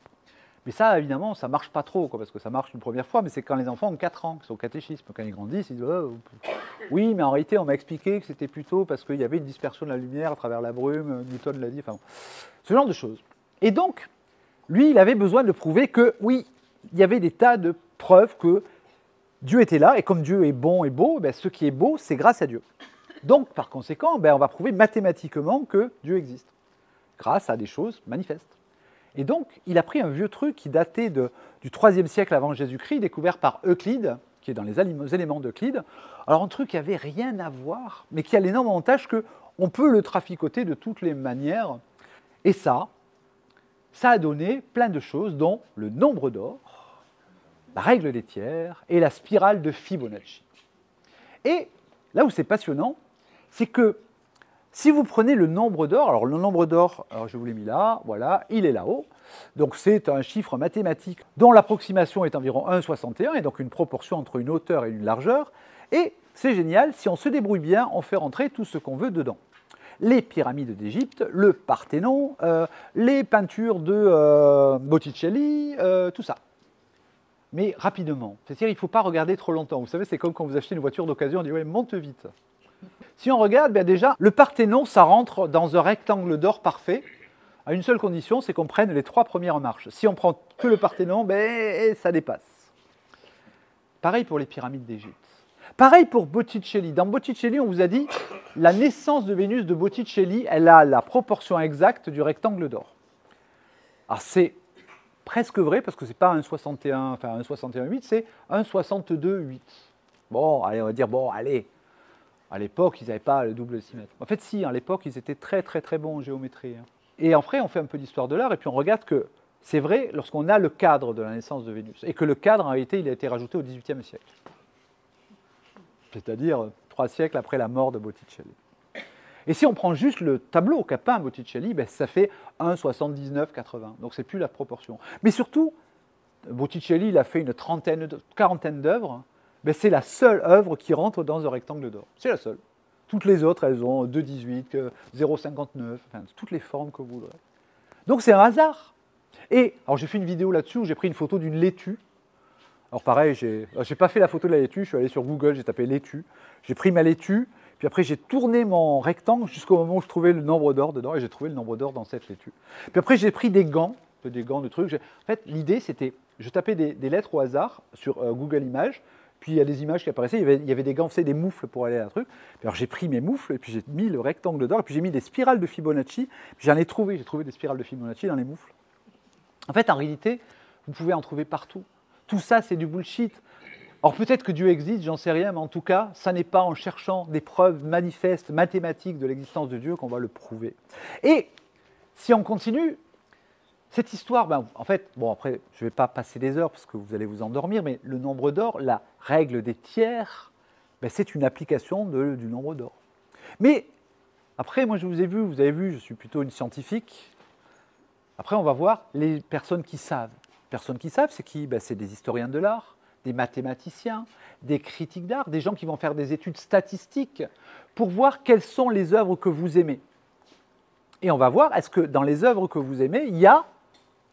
Mais ça, évidemment, ça ne marche pas trop, parce que ça marche une première fois, mais c'est quand les enfants ont 4 ans, qui sont au catéchisme. Quand ils grandissent, ils disent oh, « Oui, mais en réalité, on m'a expliqué que c'était plutôt parce qu'il y avait une dispersion de la lumière à travers la brume, Newton l'a dit, enfin, ce genre de choses. » Et donc, lui, il avait besoin de prouver que, oui, il y avait des tas de preuves que Dieu était là, et comme Dieu est bon et beau, ce qui est beau, c'est grâce à Dieu. Donc, par conséquent, on va prouver mathématiquement que Dieu existe, grâce à des choses manifestes. Et donc, il a pris un vieux truc qui datait du IIIe siècle avant Jésus-Christ, découvert par Euclide, qui est dans les éléments d'Euclide. Alors, un truc qui n'avait rien à voir, mais qui a l'énorme avantage qu'on peut le traficoter de toutes les manières. Et ça a donné plein de choses, dont le nombre d'or, la règle des tiers et la spirale de Fibonacci. Et là où c'est passionnant, c'est que si vous prenez le nombre d'or, alors le nombre d'or, alors je vous l'ai mis là, voilà, il est là-haut. Donc c'est un chiffre mathématique dont l'approximation est environ 1,61, et donc une proportion entre une hauteur et une largeur. Et c'est génial, si on se débrouille bien, on fait rentrer tout ce qu'on veut dedans. Les pyramides d'Égypte, le Parthénon, les peintures de Botticelli, tout ça. Mais rapidement, c'est-à-dire il ne faut pas regarder trop longtemps. Vous savez, c'est comme quand vous achetez une voiture d'occasion, on dit « ouais, monte vite ». Si on regarde, déjà, le Parthénon, ça rentre dans un rectangle d'or parfait, à une seule condition, c'est qu'on prenne les 3 premières marches. Si on prend que le Parthénon, ça dépasse. Pareil pour les pyramides d'Égypte. Pareil pour Botticelli. Dans Botticelli, on vous a dit, la naissance de Vénus de Botticelli, elle a la proportion exacte du rectangle d'or. Alors c'est presque vrai, parce que ce n'est pas 1,61, enfin 1,61,8, c'est 1,62,8. Bon, allez, on va dire, bon, allez. À l'époque, ils n'avaient pas le double décimètre. En fait, si, à l'époque, ils étaient très, très, très bons en géométrie. Et après, on fait un peu d'histoire de l'art, et puis on regarde que c'est vrai lorsqu'on a le cadre de la naissance de Vénus, et que le cadre, en réalité, il a été rajouté au XVIIIe siècle. C'est-à-dire 3 siècles après la mort de Botticelli. Et si on prend juste le tableau qu'a peint Botticelli, ça fait 1,79,80. Donc, ce n'est plus la proportion. Mais surtout, Botticelli, il a fait une quarantaine d'œuvres. C'est la seule œuvre qui rentre dans un rectangle d'or. C'est la seule. Toutes les autres, elles ont 2,18, 0,59, enfin, toutes les formes que vous voudrez. Donc c'est un hasard. Et alors j'ai fait une vidéo là-dessus où j'ai pris une photo d'une laitue. Alors pareil, j'ai pas fait la photo de la laitue, je suis allé sur Google, j'ai tapé laitue. J'ai pris ma laitue, puis après j'ai tourné mon rectangle jusqu'au moment où je trouvais le nombre d'or dedans, et j'ai trouvé le nombre d'or dans cette laitue. Puis après j'ai pris des gants de trucs. En fait, l'idée c'était, je tapais des lettres au hasard sur Google Images. Puis il y a des images qui apparaissaient, il y avait des gants, vous savez, des moufles pour aller à un truc. Puis alors j'ai pris mes moufles, et puis j'ai mis le rectangle d'or, et puis j'ai mis des spirales de Fibonacci, puis j'ai trouvé des spirales de Fibonacci dans les moufles. En fait, en réalité, vous pouvez en trouver partout. Tout ça, c'est du bullshit. Alors peut-être que Dieu existe, j'en sais rien, mais en tout cas, ça n'est pas en cherchant des preuves manifestes, mathématiques de l'existence de Dieu qu'on va le prouver. Et si on continue, cette histoire, en fait, bon après, je ne vais pas passer des heures parce que vous allez vous endormir, mais le nombre d'or, la règle des tiers, c'est une application du nombre d'or. Mais après, moi je vous avez vu, je suis plutôt une scientifique. Après, on va voir les personnes qui savent. Les personnes qui savent, c'est qui? C'est des historiens de l'art, des mathématiciens, des critiques d'art, des gens qui vont faire des études statistiques pour voir quelles sont les œuvres que vous aimez. Et on va voir, est-ce que dans les œuvres que vous aimez, il y a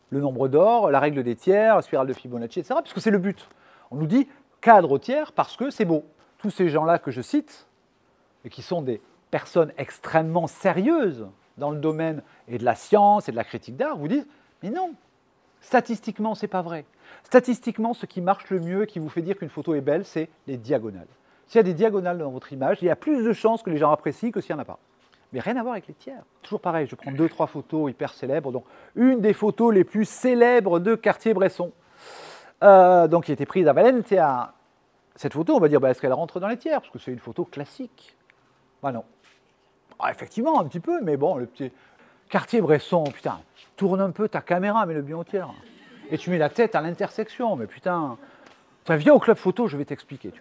le nombre d'or, la règle des tiers, la spirale de Fibonacci, etc. Puisque c'est le but. On nous dit cadre au tiers parce que c'est beau. Tous ces gens-là que je cite, et qui sont des personnes extrêmement sérieuses dans le domaine et de la science et de la critique d'art, vous disent, mais non, Statistiquement, ce n'est pas vrai. Statistiquement, ce qui marche le mieux et qui vous fait dire qu'une photo est belle, c'est les diagonales. S'il y a des diagonales dans votre image, il y a plus de chances que les gens apprécient que s'il n'y en a pas. Mais rien à voir avec les tiers. Toujours pareil, je prends 2-3 photos hyper célèbres. Donc, une des photos les plus célèbres de Cartier-Bresson, donc qui a été prise à Valencia. Cette photo, on va dire, bah, est-ce qu'elle rentre dans les tiers? Parce que c'est une photo classique. Bah non. Ah, effectivement, un petit peu, mais bon, le petit Cartier-Bresson, putain, tourne un peu ta caméra, mets-le bien au tiers. Et tu mets la tête à l'intersection, mais putain, viens au club photo, je vais t'expliquer.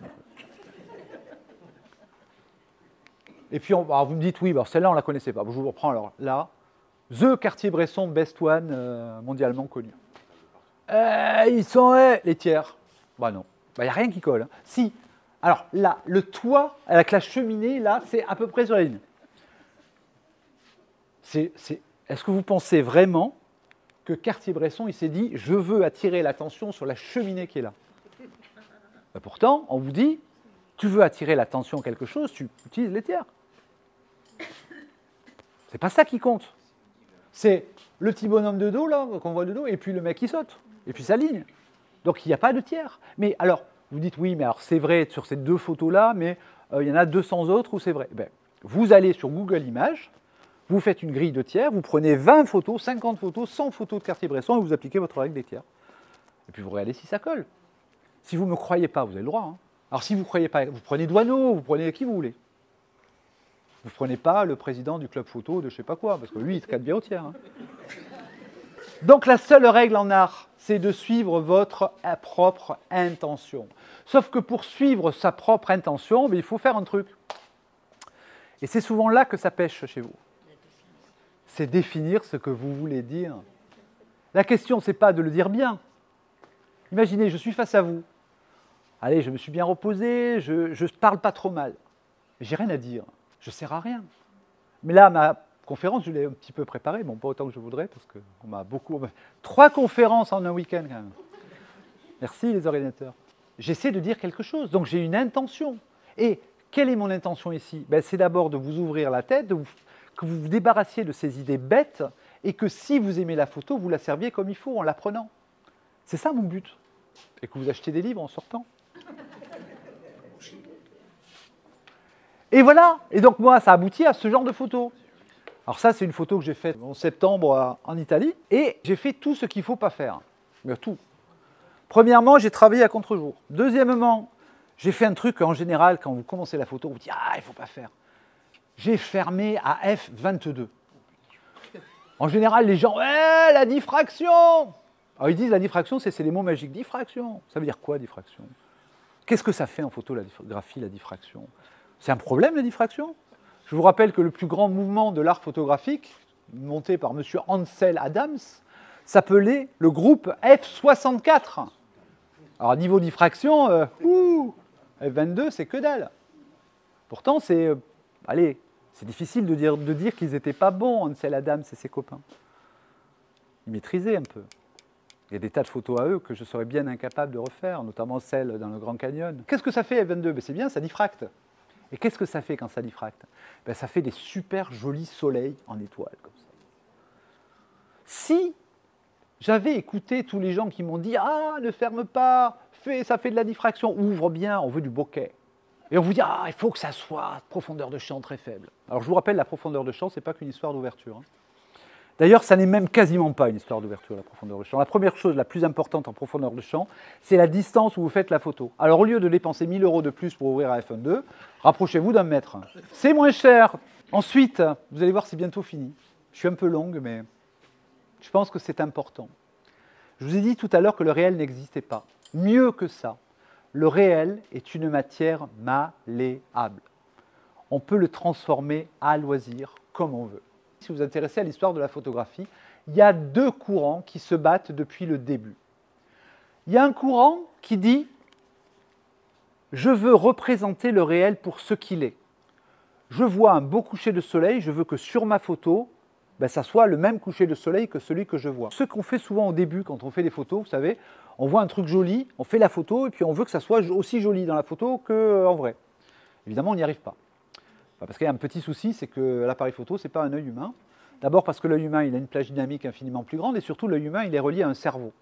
Et puis, alors vous me dites, oui, celle-là, on ne la connaissait pas. Bon, je vous reprends alors. Là, The Cartier-Bresson Best One, mondialement connu. Ils sont les tiers. Bah non, il n'y a rien qui colle. Hein. Si, alors là, le toit avec la cheminée, là, c'est à peu près sur la ligne. Est-ce que vous pensez vraiment que Cartier-Bresson, il s'est dit, je veux attirer l'attention sur la cheminée qui est là? Bah pourtant, on vous dit, tu veux attirer l'attention à quelque chose, tu utilises les tiers. C'est pas ça qui compte. C'est le petit bonhomme de dos, là, qu'on voit de dos, et puis le mec qui saute, et puis sa ligne. Donc il n'y a pas de tiers. Mais alors, vous dites, oui, mais alors c'est vrai sur ces 2 photos-là, mais il y en a 200 autres où c'est vrai. Ben, vous allez sur Google Images, vous faites une grille de tiers, vous prenez 20 photos, 50 photos, 100 photos de Cartier-Bresson et vous appliquez votre règle des tiers. Et puis vous regardez si ça colle. Si vous ne me croyez pas, vous avez le droit. Hein. Alors si vous ne croyez pas, vous prenez Doineau, vous prenez qui vous voulez. Vous ne prenez pas le président du club photo de je ne sais pas quoi, parce que lui, il te cadre bien au tiers. Hein. Donc la seule règle en art, c'est de suivre votre propre intention. Sauf que pour suivre sa propre intention, il faut faire un truc. Et c'est souvent là que ça pêche chez vous. C'est définir ce que vous voulez dire. La question, ce n'est pas de le dire bien. Imaginez, je suis face à vous. Allez, je me suis bien reposé, je ne parle pas trop mal. J'ai rien à dire. Je ne sers à rien. Mais là, ma conférence, je l'ai un petit peu préparée. Bon, pas autant que je voudrais, parce qu'on m'a beaucoup... 3 conférences en un week-end, quand même. Merci, les ordinateurs. J'essaie de dire quelque chose, donc j'ai une intention. Et quelle est mon intention ici? C'est d'abord de vous ouvrir la tête, que vous vous débarrassiez de ces idées bêtes, et que si vous aimez la photo, vous la serviez comme il faut, en l'apprenant. C'est ça mon but. Et que vous achetez des livres en sortant. Et voilà. Et donc moi, ça aboutit à ce genre de photo. Alors ça, c'est une photo que j'ai faite en septembre en Italie. Et j'ai fait tout ce qu'il ne faut pas faire. Mais tout. Premièrement, j'ai travaillé à contre-jour. Deuxièmement, j'ai fait un truc en général, quand vous commencez la photo, vous dites « Ah, il ne faut pas faire ». J'ai fermé à f22. En général, les gens « Ouais, la diffraction !» Alors ils disent « La diffraction, c'est les mots magiques. Diffraction !» Ça veut dire quoi, diffraction? Qu'est-ce que ça fait en photographie, la diffraction? C'est un problème, la diffraction? Je vous rappelle que le plus grand mouvement de l'art photographique, monté par M. Ansel Adams, s'appelait le groupe F64. Alors, niveau diffraction, F22, c'est que dalle. Pourtant, c'est difficile de dire qu'ils n'étaient pas bons, Ansel Adams et ses copains. Ils maîtrisaient un peu. Il y a des tas de photos à eux que je serais bien incapable de refaire, notamment celles dans le Grand Canyon. Qu'est-ce que ça fait, F22? C'est bien, ça diffracte. Et qu'est-ce que ça fait quand ça diffracte? Ça fait des super jolis soleils en étoiles, comme ça. Si j'avais écouté tous les gens qui m'ont dit « Ah, ne ferme pas, ça fait de la diffraction, ouvre bien, on veut du bokeh ». Et on vous dit « Ah, il faut que ça soit profondeur de champ très faible ». Alors je vous rappelle, la profondeur de champ, ce n'est pas qu'une histoire d'ouverture. Hein. D'ailleurs, ça n'est même quasiment pas une histoire d'ouverture, la profondeur de champ. La première chose, la plus importante en profondeur de champ, c'est la distance où vous faites la photo. Alors, au lieu de dépenser 1 000 € de plus pour ouvrir à f1.2, rapprochez-vous d'1 mètre. C'est moins cher. Ensuite, vous allez voir, c'est bientôt fini. Je suis un peu longue, mais je pense que c'est important. Je vous ai dit tout à l'heure que le réel n'existait pas. Mieux que ça, le réel est une matière malléable. On peut le transformer à loisir, comme on veut. Si vous vous intéressez à l'histoire de la photographie, il y a 2 courants qui se battent depuis le début. Il y a un courant qui dit « Je veux représenter le réel pour ce qu'il est. Je vois un beau coucher de soleil, je veux que sur ma photo, ça soit le même coucher de soleil que celui que je vois. » Ce qu'on fait souvent au début, quand on fait des photos, vous savez, on voit un truc joli, on fait la photo, et puis on veut que ça soit aussi joli dans la photo qu'en vrai. Évidemment, on n'y arrive pas. Parce qu'il y a un petit souci, c'est que l'appareil photo, ce n'est pas un œil humain. D'abord parce que l'œil humain, il a une plage dynamique infiniment plus grande, et surtout l'œil humain, il est relié à un cerveau.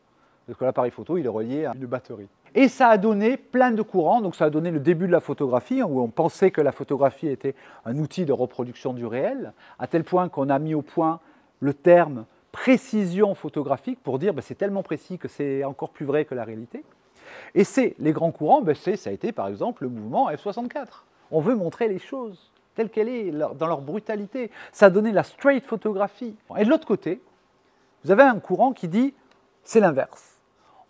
Parce que l'appareil photo, il est relié à une batterie. Et ça a donné plein de courants, donc ça a donné le début de la photographie, où on pensait que la photographie était un outil de reproduction du réel, à tel point qu'on a mis au point le terme précision photographique pour dire c'est tellement précis que c'est encore plus vrai que la réalité. Et les grands courants, ça a été par exemple le mouvement F64. On veut montrer les choses telles qu'elles sont, dans leur brutalité. Ça a donné la straight photographie. Et de l'autre côté, vous avez un courant qui dit c'est l'inverse.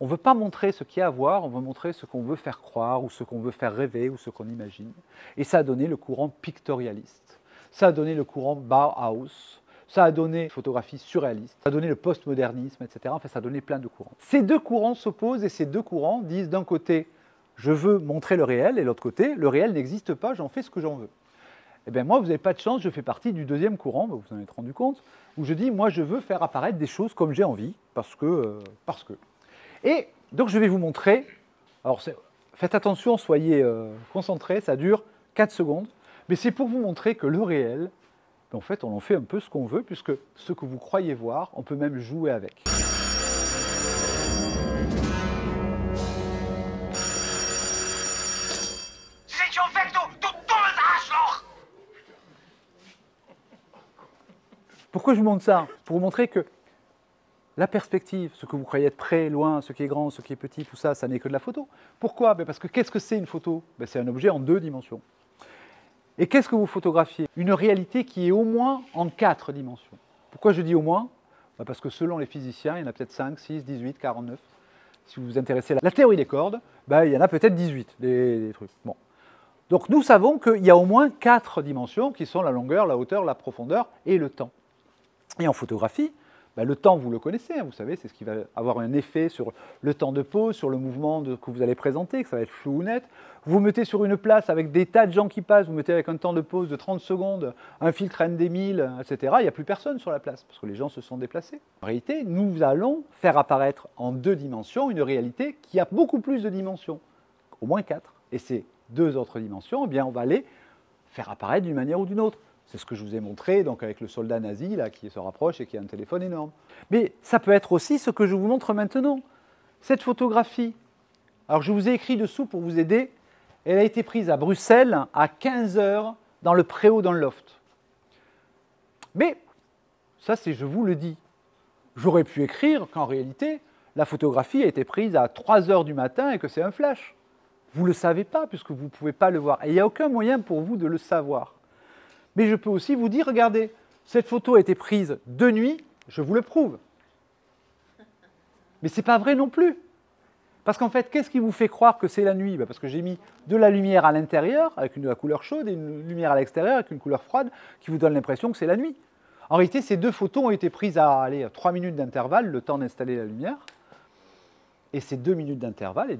On ne veut pas montrer ce qu'il y a à voir, on veut montrer ce qu'on veut faire croire, ou ce qu'on veut faire rêver, ou ce qu'on imagine. Et ça a donné le courant pictorialiste. Ça a donné le courant Bauhaus. Ça a donné la photographie surréaliste. Ça a donné le postmodernisme, etc. Enfin, ça a donné plein de courants. Ces deux courants s'opposent et ces deux courants disent d'un côté, je veux montrer le réel, et de l'autre côté, le réel n'existe pas, j'en fais ce que j'en veux. Eh bien moi, vous n'avez pas de chance, je fais partie du deuxième courant, vous en êtes rendu compte, où je dis, moi, je veux faire apparaître des choses comme j'ai envie, parce que. Et donc, je vais vous montrer, alors faites attention, soyez concentrés, ça dure 4 secondes, mais c'est pour vous montrer que le réel, en fait, on en fait un peu ce qu'on veut, puisque ce que vous croyez voir, on peut même jouer avec. Pourquoi je vous montre ça? Pour vous montrer que la perspective, ce que vous croyez être près, loin, ce qui est grand, ce qui est petit, tout ça, ça n'est que de la photo. Pourquoi? Parce que qu'est-ce que c'est une photo? C'est un objet en 2 dimensions. Et qu'est-ce que vous photographiez? Une réalité qui est au moins en 4 dimensions. Pourquoi je dis au moins? Parce que selon les physiciens, il y en a peut-être 5, 6, 18, 49. Si vous vous intéressez à la théorie des cordes, il y en a peut-être 18, des trucs. Bon. Donc nous savons qu'il y a au moins 4 dimensions qui sont la longueur, la hauteur, la profondeur et le temps. Et en photographie, le temps, vous le connaissez, vous savez, c'est ce qui va avoir un effet sur le temps de pose, sur le mouvement que vous allez présenter, que ça va être flou ou net. Vous mettez sur une place avec des tas de gens qui passent, vous mettez avec un temps de pause de 30 secondes, un filtre ND1000, etc. Il n'y a plus personne sur la place, parce que les gens se sont déplacés. En réalité, nous allons faire apparaître en 2 dimensions une réalité qui a beaucoup plus de dimensions, au moins 4. Et ces 2 autres dimensions, on va les faire apparaître d'une manière ou d'une autre. C'est ce que je vous ai montré donc avec le soldat nazi là, qui se rapproche et qui a un téléphone énorme. Mais ça peut être aussi ce que je vous montre maintenant. Cette photographie, alors je vous ai écrit dessous pour vous aider, elle a été prise à Bruxelles à 15 h dans le préau d'un loft. Mais ça, c'est je vous le dis. J'aurais pu écrire qu'en réalité, la photographie a été prise à 3 h du matin et que c'est un flash. Vous ne le savez pas puisque vous ne pouvez pas le voir. Et il n'y a aucun moyen pour vous de le savoir. Mais je peux aussi vous dire, regardez, cette photo a été prise de nuit, je vous le prouve. Mais ce n'est pas vrai non plus. Parce qu'en fait, qu'est-ce qui vous fait croire que c'est la nuit? Parce que j'ai mis de la lumière à l'intérieur, avec la couleur chaude, et une lumière à l'extérieur, avec une couleur froide, qui vous donne l'impression que c'est la nuit. En réalité, ces 2 photos ont été prises à 3 minutes d'intervalle, le temps d'installer la lumière. Et ces 2 minutes d'intervalle,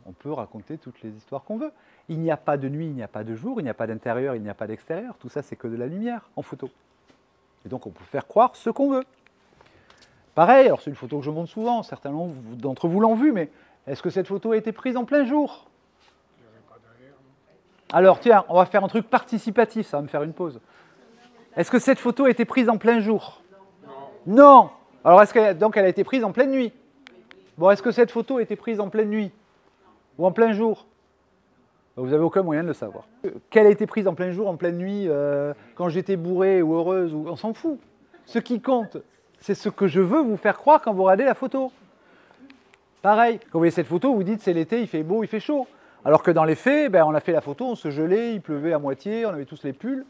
on peut raconter toutes les histoires qu'on veut. Il n'y a pas de nuit, il n'y a pas de jour, il n'y a pas d'intérieur, il n'y a pas d'extérieur. Tout ça, c'est que de la lumière en photo. Et donc, on peut faire croire ce qu'on veut. Pareil, alors c'est une photo que je montre souvent, certains d'entre vous l'ont vue, mais est-ce que cette photo a été prise en plein jour? Alors, tiens, on va faire un truc participatif, ça va me faire une pause. Est-ce que cette photo a été prise en plein jour? Non. Alors, donc elle a été prise en pleine nuit? Bon, est-ce que cette photo a été prise en pleine nuit? Ou en plein jour? Vous n'avez aucun moyen de le savoir. Qu'elle a été prise en plein jour, en pleine nuit, quand j'étais bourrée ou heureuse, on s'en fout. Ce qui compte, c'est ce que je veux vous faire croire quand vous regardez la photo. Pareil, quand vous voyez cette photo, vous dites c'est l'été, il fait beau, il fait chaud. Alors que dans les faits, on a fait la photo, on se gelait, il pleuvait à moitié, on avait tous les pulls.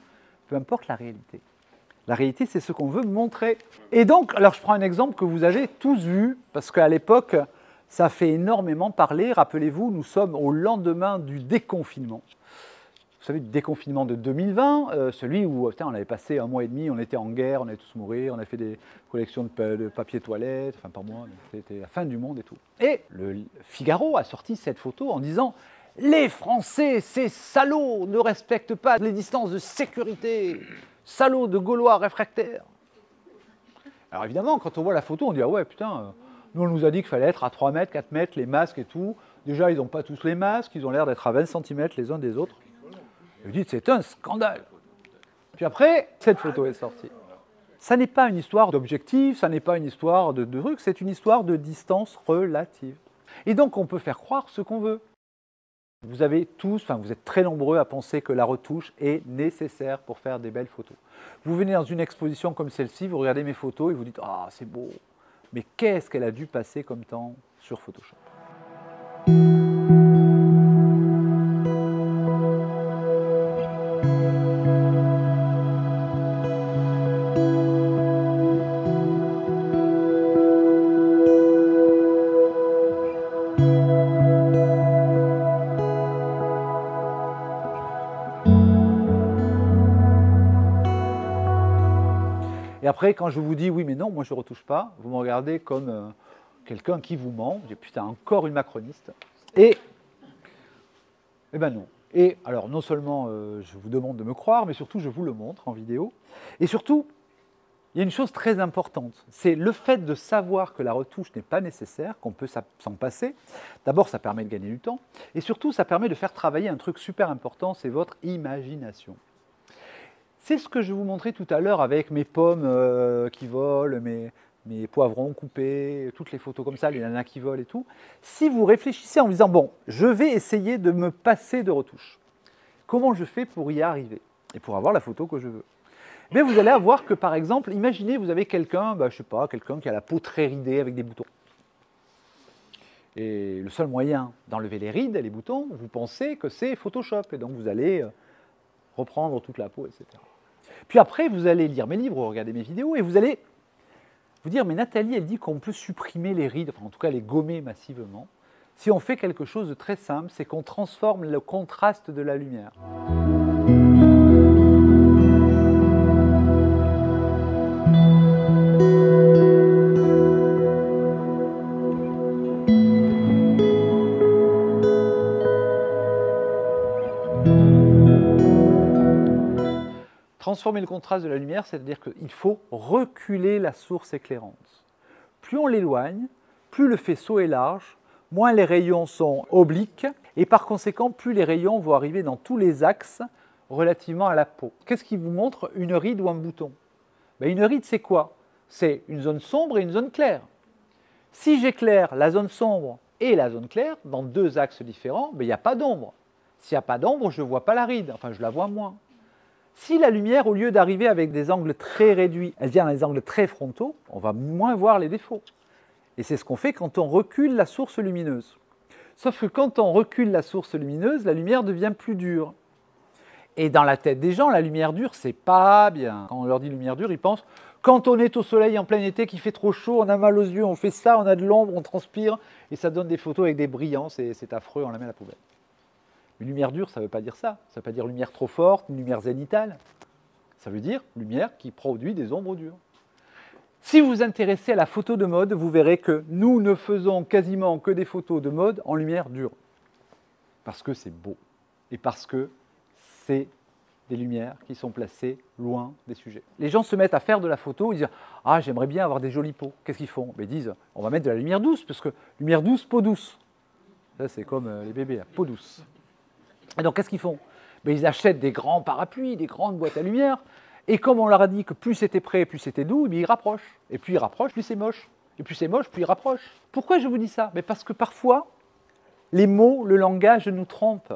Peu importe la réalité. La réalité, c'est ce qu'on veut montrer. Et donc, alors je prends un exemple que vous avez tous vu, parce qu'à l'époque, ça fait énormément parler. Rappelez-vous, nous sommes au lendemain du déconfinement. Vous savez, du déconfinement de 2020, celui où on avait passé 1 mois et demi, on était en guerre, on allait tous mourir, on a fait des collections de papier toilette, enfin pas moi, c'était la fin du monde et tout. Et le Figaro a sorti cette photo en disant « Les Français, ces salauds, ne respectent pas les distances de sécurité, salauds de Gaulois réfractaires ». Alors évidemment, quand on voit la photo, on dit « Ah ouais, putain, nous on nous a dit qu'il fallait être à 3 mètres, 4 mètres, les masques et tout. Déjà, ils n'ont pas tous les masques, ils ont l'air d'être à 20 cm les uns des autres. » Vous dites, c'est un scandale. Puis après, cette photo est sortie. Ça n'est pas une histoire d'objectif, ça n'est pas une histoire de truc, c'est une histoire de distance relative. Et donc on peut faire croire ce qu'on veut. Vous avez tous, enfin vous êtes très nombreux à penser que la retouche est nécessaire pour faire des belles photos. Vous venez dans une exposition comme celle-ci, vous regardez mes photos et vous dites « Ah, c'est beau !» Mais qu'est-ce qu'elle a dû passer comme temps sur Photoshop? Et après, quand je vous dis « oui, mais non, moi je ne retouche pas », vous me regardez comme quelqu'un qui vous ment. J'ai putain, encore une macroniste. Et ben non. Et alors, non seulement je vous demande de me croire, mais surtout je vous le montre en vidéo. Et surtout, il y a une chose très importante, c'est le fait de savoir que la retouche n'est pas nécessaire, qu'on peut s'en passer. D'abord, ça permet de gagner du temps. Et surtout, ça permet de faire travailler un truc super important, c'est votre imagination. C'est ce que je vous montrais tout à l'heure avec mes pommes qui volent, mes poivrons coupés, toutes les photos comme ça, les nanas qui volent et tout. Si vous réfléchissez en vous disant « bon, je vais essayer de me passer de retouche. Comment je fais pour y arriver et pour avoir la photo que je veux ?» Mais vous allez avoir que, par exemple, imaginez vous avez quelqu'un, je sais pas, quelqu'un qui a la peau très ridée avec des boutons. Et le seul moyen d'enlever les rides et les boutons, vous pensez que c'est Photoshop. Et donc vous allez reprendre toute la peau, etc. Puis après, vous allez lire mes livres, regarder mes vidéos, et vous allez vous dire, mais Nathalie, elle dit qu'on peut supprimer les rides, enfin en tout cas les gommer massivement, si on fait quelque chose de très simple, c'est qu'on transforme le contraste de la lumière. Transformer le contraste de la lumière, c'est-à-dire qu'il faut reculer la source éclairante. Plus on l'éloigne, plus le faisceau est large, moins les rayons sont obliques, et par conséquent, plus les rayons vont arriver dans tous les axes relativement à la peau. Qu'est-ce qui vous montre une ride ou un bouton? Une ride, c'est quoi? C'est une zone sombre et une zone claire. Si j'éclaire la zone sombre et la zone claire, dans deux axes différents, il n'y a pas d'ombre. S'il n'y a pas d'ombre, je ne vois pas la ride, enfin je la vois moins. Si la lumière, au lieu d'arriver avec des angles très réduits, elle vient à des angles très frontaux, on va moins voir les défauts. Et c'est ce qu'on fait quand on recule la source lumineuse. Sauf que quand on recule la source lumineuse, la lumière devient plus dure. Et dans la tête des gens, la lumière dure, c'est pas bien. Quand on leur dit lumière dure, ils pensent, quand on est au soleil en plein été, qu'il fait trop chaud, on a mal aux yeux, on fait ça, on a de l'ombre, on transpire, et ça donne des photos avec des brillants, c'est affreux, on la met à la poubelle. Une lumière dure, ça ne veut pas dire ça. Ça ne veut pas dire lumière trop forte, une lumière zénithale. Ça veut dire lumière qui produit des ombres dures. Si vous vous intéressez à la photo de mode, vous verrez que nous ne faisons quasiment que des photos de mode en lumière dure. Parce que c'est beau. Et parce que c'est des lumières qui sont placées loin des sujets. Les gens se mettent à faire de la photo, ils disent « Ah, j'aimerais bien avoir des jolies peaux ». Qu'est-ce qu'ils font? Ils disent « On va mettre de la lumière douce, parce que lumière douce, peau douce ». Ça, c'est comme les bébés, la peau douce. Et donc, qu'est-ce qu'ils font? Ils achètent des grands parapluies, des grandes boîtes à lumière, et comme on leur a dit que plus c'était près, plus c'était doux, ils rapprochent. Et plus ils rapprochent, plus c'est moche. Et plus c'est moche, plus ils rapprochent. Pourquoi je vous dis ça? Parce que parfois, les mots, le langage nous trompent.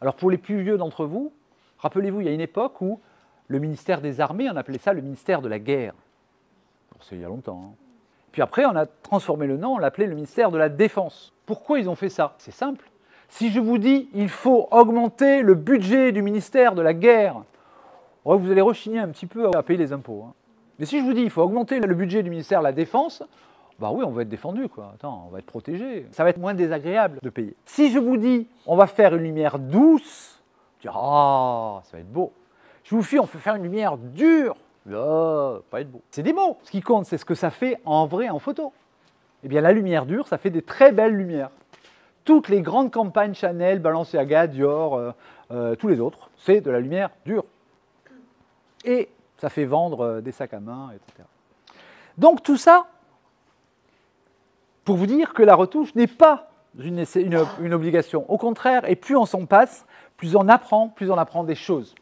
Alors pour les plus vieux d'entre vous, rappelez-vous, il y a une époque où le ministère des Armées, on appelait ça le ministère de la Guerre. C'est il y a longtemps. Hein. Puis après, on a transformé le nom, on l'appelait le ministère de la Défense. Pourquoi ils ont fait ça? C'est simple. Si je vous dis il faut augmenter le budget du ministère de la Guerre, vous allez rechigner un petit peu à payer les impôts. Hein. Mais si je vous dis il faut augmenter le budget du ministère de la Défense, oui, on va être défendu, quoi. Attends, on va être protégé. Ça va être moins désagréable de payer. Si je vous dis on va faire une lumière douce, tu dis ah, ça va être beau. Je vous dis on peut faire une lumière dure, pas être beau. C'est des mots. Ce qui compte, c'est ce que ça fait en vrai en photo. Eh bien, la lumière dure, ça fait des très belles lumières. Toutes les grandes campagnes Chanel, Balenciaga, Dior, tous les autres, c'est de la lumière dure. Et ça fait vendre des sacs à main, etc. Donc tout ça, pour vous dire que la retouche n'est pas une obligation. Au contraire, et plus on s'en passe, plus on apprend des choses.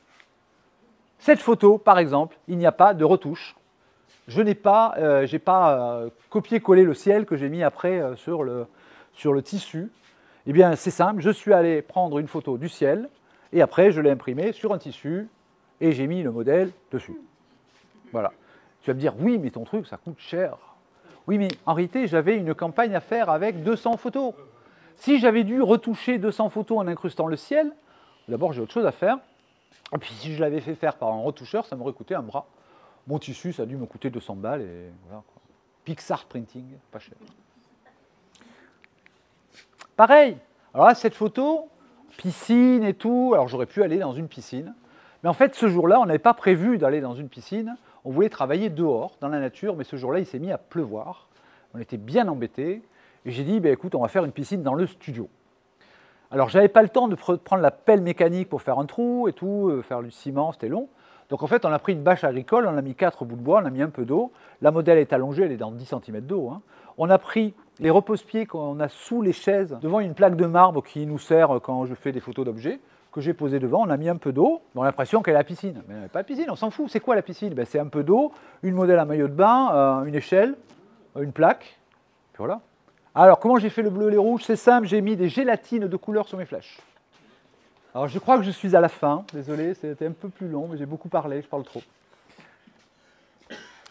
Cette photo, par exemple, il n'y a pas de retouche. Je n'ai pas, copié-collé le ciel que j'ai mis après sur le tissu. Eh bien, c'est simple, je suis allé prendre une photo du ciel, et après, je l'ai imprimé sur un tissu, et j'ai mis le modèle dessus. Voilà. Tu vas me dire, oui, mais ton truc, ça coûte cher. Oui, mais en réalité, j'avais une campagne à faire avec 200 photos. Si j'avais dû retoucher 200 photos en incrustant le ciel, d'abord, j'ai autre chose à faire. Et puis, si je l'avais fait faire par un retoucheur, ça m'aurait coûté un bras. Mon tissu, ça a dû me coûter 200 balles, et voilà, quoi. Pixar Printing, pas cher. Pareil. Alors là, cette photo, piscine et tout, alors j'aurais pu aller dans une piscine. Mais en fait, ce jour-là, on n'avait pas prévu d'aller dans une piscine. On voulait travailler dehors, dans la nature, mais ce jour-là, il s'est mis à pleuvoir. On était bien embêtés. Et j'ai dit, écoute, on va faire une piscine dans le studio. Alors, je n'avais pas le temps de prendre la pelle mécanique pour faire un trou et tout, faire du ciment, c'était long. Donc, en fait, on a pris une bâche agricole, on a mis 4 bouts de bois, on a mis un peu d'eau. La modèle est allongée, elle est dans 10 cm d'eau. Hein. On a pris les repose-pieds qu'on a sous les chaises, devant une plaque de marbre qui nous sert quand je fais des photos d'objets, que j'ai posé devant. On a mis un peu d'eau, on a l'impression qu'elle est la piscine. Mais elle n'est pas la piscine, on s'en fout. C'est quoi la piscine? C'est un peu d'eau, une modèle à maillot de bain, une échelle, une plaque. Puis voilà. Alors, comment j'ai fait le bleu et les rouges? C'est simple, j'ai mis des gélatines de couleur sur mes flèches. Alors, je crois que je suis à la fin. Désolé, c'était un peu plus long, mais j'ai beaucoup parlé, je parle trop.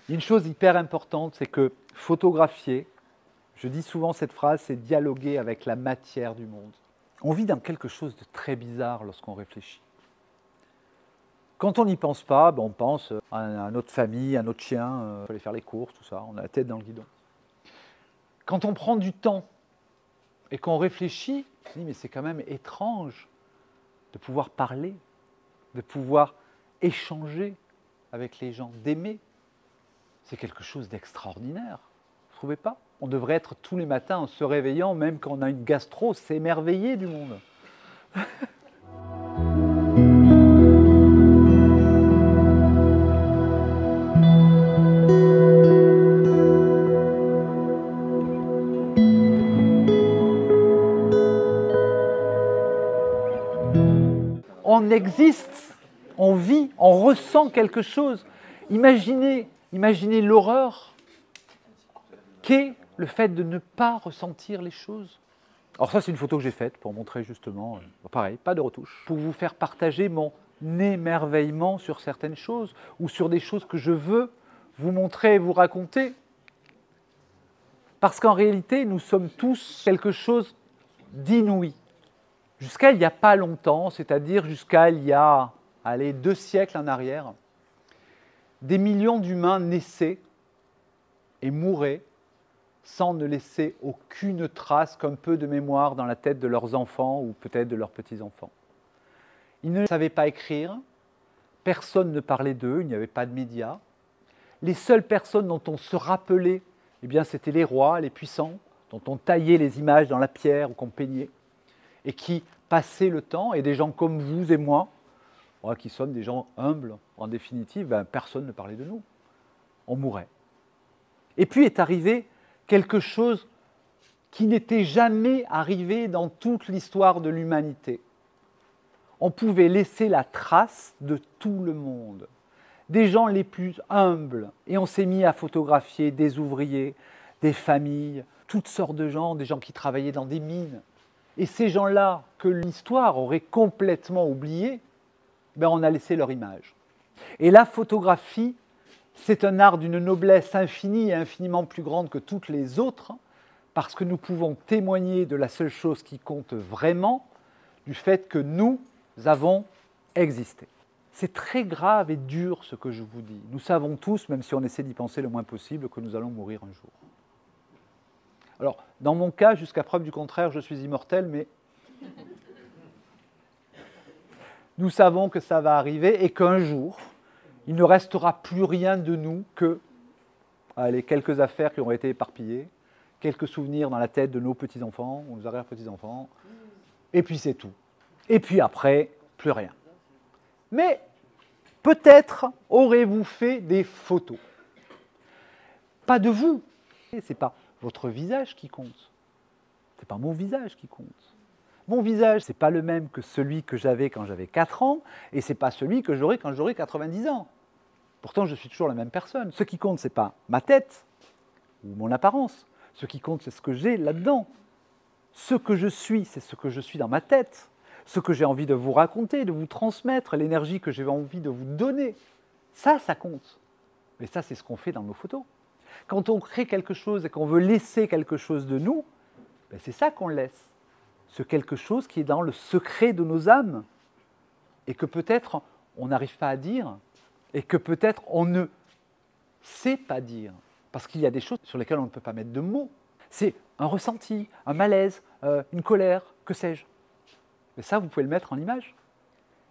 Une chose hyper importante, c'est que photographier, je dis souvent cette phrase, c'est dialoguer avec la matière du monde. On vit dans quelque chose de très bizarre lorsqu'on réfléchit. Quand on n'y pense pas, on pense à notre famille, à notre chien, il faut aller faire les courses, tout ça, on a la tête dans le guidon. Quand on prend du temps et qu'on réfléchit, on se dit mais c'est quand même étrange de pouvoir parler, de pouvoir échanger avec les gens, d'aimer. C'est quelque chose d'extraordinaire, vous ne trouvez pas? On devrait être tous les matins en se réveillant, même quand on a une gastro, s'émerveiller du monde. On existe, on vit, on ressent quelque chose. Imaginez l'horreur qu'est le fait de ne pas ressentir les choses. Alors ça, c'est une photo que j'ai faite pour montrer justement, pareil, pas de retouche, pour vous faire partager mon émerveillement sur certaines choses ou sur des choses que je veux vous montrer et vous raconter. Parce qu'en réalité, nous sommes tous quelque chose d'inouï. Jusqu'à il n'y a pas longtemps, c'est-à-dire jusqu'à il y a 2 siècles en arrière, des millions d'humains naissaient et mouraient sans ne laisser aucune trace, comme peu de mémoire dans la tête de leurs enfants ou peut-être de leurs petits-enfants. Ils ne savaient pas écrire, personne ne parlait d'eux, il n'y avait pas de médias. Les seules personnes dont on se rappelait, c'était les rois, les puissants, dont on taillait les images dans la pierre ou qu'on peignait, et qui passaient le temps, et des gens comme vous et moi, qui sommes des gens humbles, en définitive, personne ne parlait de nous. On mourait. Et puis est arrivé quelque chose qui n'était jamais arrivé dans toute l'histoire de l'humanité. On pouvait laisser la trace de tout le monde, des gens les plus humbles, et on s'est mis à photographier des ouvriers, des familles, toutes sortes de gens, des gens qui travaillaient dans des mines. Et ces gens-là, que l'histoire aurait complètement oubliés, on a laissé leur image. Et la photographie, c'est un art d'une noblesse infinie et infiniment plus grande que toutes les autres, parce que nous pouvons témoigner de la seule chose qui compte vraiment, du fait que nous avons existé. C'est très grave et dur ce que je vous dis. Nous savons tous, même si on essaie d'y penser le moins possible, que nous allons mourir un jour. Alors, dans mon cas, jusqu'à preuve du contraire, je suis immortel, mais nous savons que ça va arriver et qu'un jour, il ne restera plus rien de nous que quelques affaires qui auront été éparpillées, quelques souvenirs dans la tête de nos petits-enfants ou nos arrière-petits-enfants, et puis c'est tout. Et puis après, plus rien. Mais peut-être aurez-vous fait des photos. Pas de vous. Ce n'est pas votre visage qui compte. Ce n'est pas mon visage qui compte. Mon visage, ce n'est pas le même que celui que j'avais quand j'avais 4 ans, et ce n'est pas celui que j'aurai quand j'aurai 90 ans. Pourtant, je suis toujours la même personne. Ce qui compte, ce n'est pas ma tête ou mon apparence. Ce qui compte, c'est ce que j'ai là-dedans. Ce que je suis, c'est ce que je suis dans ma tête. Ce que j'ai envie de vous raconter, de vous transmettre, l'énergie que j'ai envie de vous donner. Ça compte. Mais ça, c'est ce qu'on fait dans nos photos. Quand on crée quelque chose et qu'on veut laisser quelque chose de nous, ben c'est ça qu'on laisse. Ce quelque chose qui est dans le secret de nos âmes et que peut-être on n'arrive pas à dire et que peut-être on ne sait pas dire. Parce qu'il y a des choses sur lesquelles on ne peut pas mettre de mots. C'est un ressenti, un malaise, une colère, que sais-je. Mais ça, vous pouvez le mettre en image.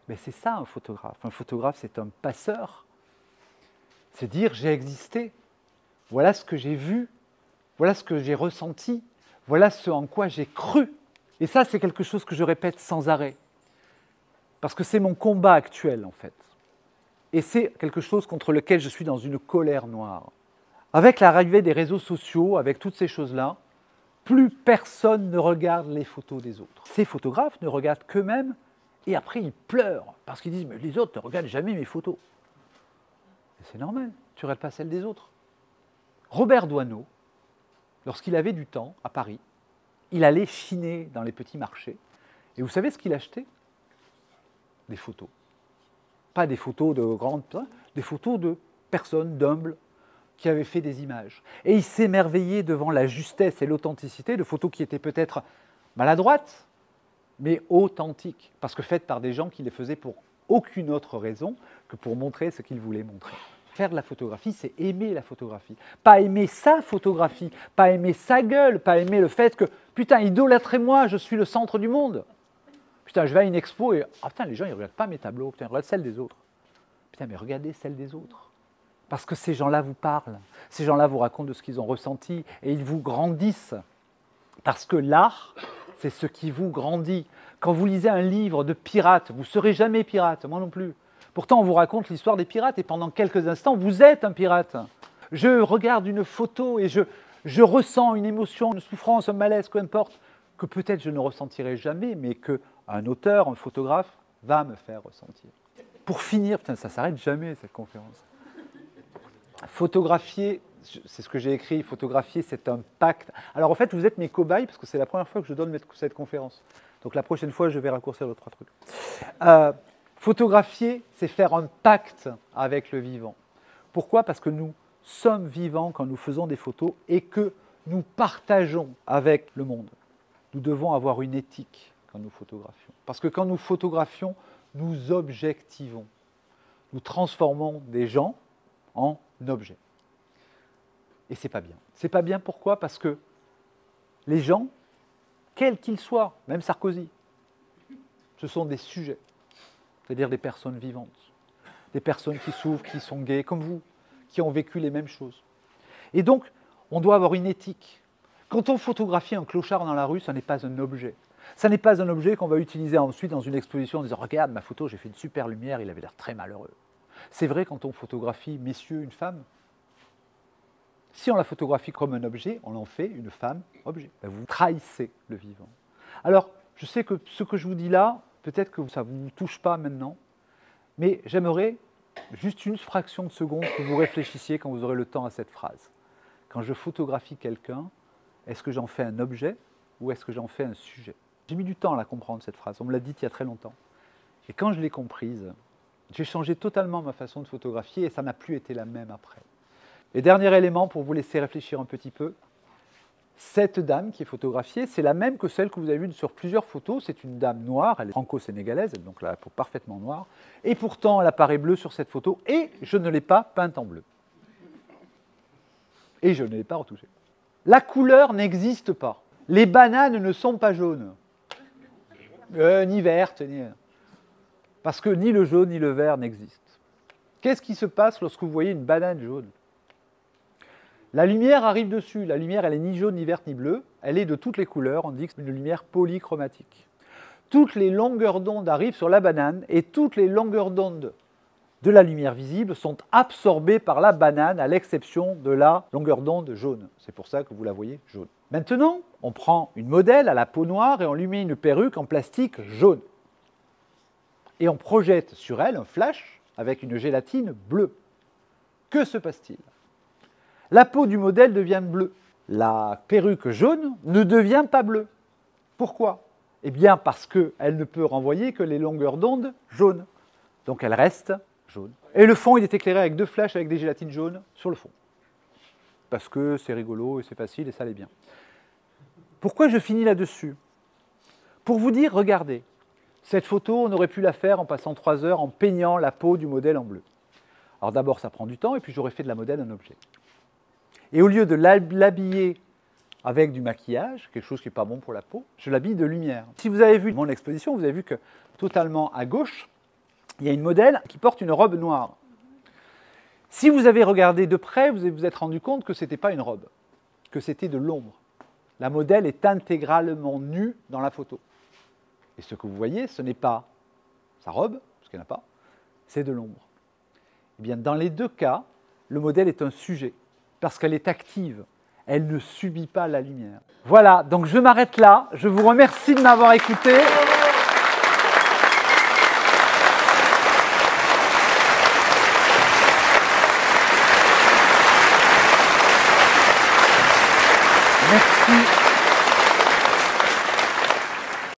Mais c'est ça un photographe. Un photographe, c'est un passeur. C'est dire j'ai existé. Voilà ce que j'ai vu. Voilà ce que j'ai ressenti. Voilà ce en quoi j'ai cru. Et ça, c'est quelque chose que je répète sans arrêt. Parce que c'est mon combat actuel, en fait. Et c'est quelque chose contre lequel je suis dans une colère noire. Avec l'arrivée des réseaux sociaux, avec toutes ces choses-là, plus personne ne regarde les photos des autres. Ces photographes ne regardent qu'eux-mêmes et après ils pleurent parce qu'ils disent « mais les autres ne regardent jamais mes photos ». C'est normal, tu ne regardes pas celles des autres. Robert Doisneau, lorsqu'il avait du temps à Paris, il allait chiner dans les petits marchés. Et vous savez ce qu'il achetait? Des photos. Pas des photos de grandes, des photos de personnes, d'humbles, qui avaient fait des images. Et il s'émerveillait devant la justesse et l'authenticité de photos qui étaient peut-être maladroites, mais authentiques, parce que faites par des gens qui les faisaient pour aucune autre raison que pour montrer ce qu'ils voulaient montrer. Faire de la photographie, c'est aimer la photographie. Pas aimer sa photographie, pas aimer sa gueule, pas aimer le fait que, putain, idolâtrez-moi, je suis le centre du monde. Putain, je vais à une expo et, ah putain, les gens, ils ne regardent pas mes tableaux, putain, ils regardent celles des autres. Putain, mais regardez celles des autres. Parce que ces gens-là vous parlent, ces gens-là vous racontent de ce qu'ils ont ressenti et ils vous grandissent. Parce que l'art, c'est ce qui vous grandit. Quand vous lisez un livre de pirates, vous ne serez jamais pirate, moi non plus. Pourtant, on vous raconte l'histoire des pirates et pendant quelques instants, vous êtes un pirate. Je regarde une photo et je ressens une émotion, une souffrance, un malaise, peu importe, que peut-être je ne ressentirai jamais, mais qu'un auteur, un photographe va me faire ressentir. Pour finir, putain, ça ne s'arrête jamais cette conférence. Photographier, c'est ce que j'ai écrit, photographier, c'est un pacte. Alors en fait, vous êtes mes cobayes parce que c'est la première fois que je donne cette conférence. Donc la prochaine fois, je vais raccourcir les 3 trucs. Photographier, c'est faire un pacte avec le vivant. Pourquoi? Parce que nous sommes vivants quand nous faisons des photos et que nous partageons avec le monde. Nous devons avoir une éthique quand nous photographions. Parce que quand nous photographions, nous objectivons. Nous transformons des gens en objets. Et c'est pas bien. C'est pas bien pourquoi? Parce que les gens, quels qu'ils soient, même Sarkozy, ce sont des sujets, c'est-à-dire des personnes vivantes, des personnes qui souffrent, qui sont gays comme vous, qui ont vécu les mêmes choses. Et donc, on doit avoir une éthique. Quand on photographie un clochard dans la rue, ça n'est pas un objet. Ça n'est pas un objet qu'on va utiliser ensuite dans une exposition en disant « Regarde ma photo, j'ai fait une super lumière, il avait l'air très malheureux ». C'est vrai quand on photographie, messieurs, une femme. Si on la photographie comme un objet, on en fait une femme objet. Vous trahissez le vivant. Alors, je sais que ce que je vous dis là, peut-être que ça ne vous touche pas maintenant, mais j'aimerais juste une fraction de seconde que vous réfléchissiez quand vous aurez le temps à cette phrase. Quand je photographie quelqu'un, est-ce que j'en fais un objet ou est-ce que j'en fais un sujet? J'ai mis du temps à la comprendre, cette phrase. On me l'a dite il y a très longtemps. Et quand je l'ai comprise, j'ai changé totalement ma façon de photographier et ça n'a plus été la même après. Et dernier élément pour vous laisser réfléchir un petit peu, cette dame qui est photographiée, c'est la même que celle que vous avez vue sur plusieurs photos. C'est une dame noire, elle est franco-sénégalaise, donc la peau parfaitement noire. Et pourtant, elle apparaît bleue sur cette photo et je ne l'ai pas peinte en bleu. Et je ne l'ai pas retouchée. La couleur n'existe pas. Les bananes ne sont pas jaunes. Ni vertes, ni... Parce que ni le jaune ni le vert n'existent. Qu'est-ce qui se passe lorsque vous voyez une banane jaune? La lumière arrive dessus. La lumière, elle n'est ni jaune, ni verte, ni bleue. Elle est de toutes les couleurs. On dit que c'est une lumière polychromatique. Toutes les longueurs d'onde arrivent sur la banane et toutes les longueurs d'onde de la lumière visible sont absorbées par la banane à l'exception de la longueur d'onde jaune. C'est pour ça que vous la voyez jaune. Maintenant, on prend une modèle à la peau noire et on lui met une perruque en plastique jaune. Et on projette sur elle un flash avec une gélatine bleue. Que se passe-t-il? La peau du modèle devient bleue. La perruque jaune ne devient pas bleue. Pourquoi? Eh bien parce qu'elle ne peut renvoyer que les longueurs d'onde jaunes. Donc elle reste jaune. Et le fond, il est éclairé avec 2 flashs avec des gélatines jaunes sur le fond. Parce que c'est rigolo et c'est facile et ça allait bien. Pourquoi je finis là-dessus? Pour vous dire, regardez, cette photo, on aurait pu la faire en passant 3 heures en peignant la peau du modèle en bleu. Alors d'abord, ça prend du temps, et puis j'aurais fait de la modèle un objet. Et au lieu de l'habiller avec du maquillage, quelque chose qui n'est pas bon pour la peau, je l'habille de lumière. Si vous avez vu mon exposition, vous avez vu que totalement à gauche, il y a une modèle qui porte une robe noire. Si vous avez regardé de près, vous vous êtes rendu compte que ce n'était pas une robe, que c'était de l'ombre. La modèle est intégralement nue dans la photo. Et ce que vous voyez, ce n'est pas sa robe, parce qu'elle n'a pas, c'est de l'ombre. Eh bien, dans les 2 cas, le modèle est un sujet, parce qu'elle est active. Elle ne subit pas la lumière. Voilà, donc je m'arrête là. Je vous remercie de m'avoir écouté.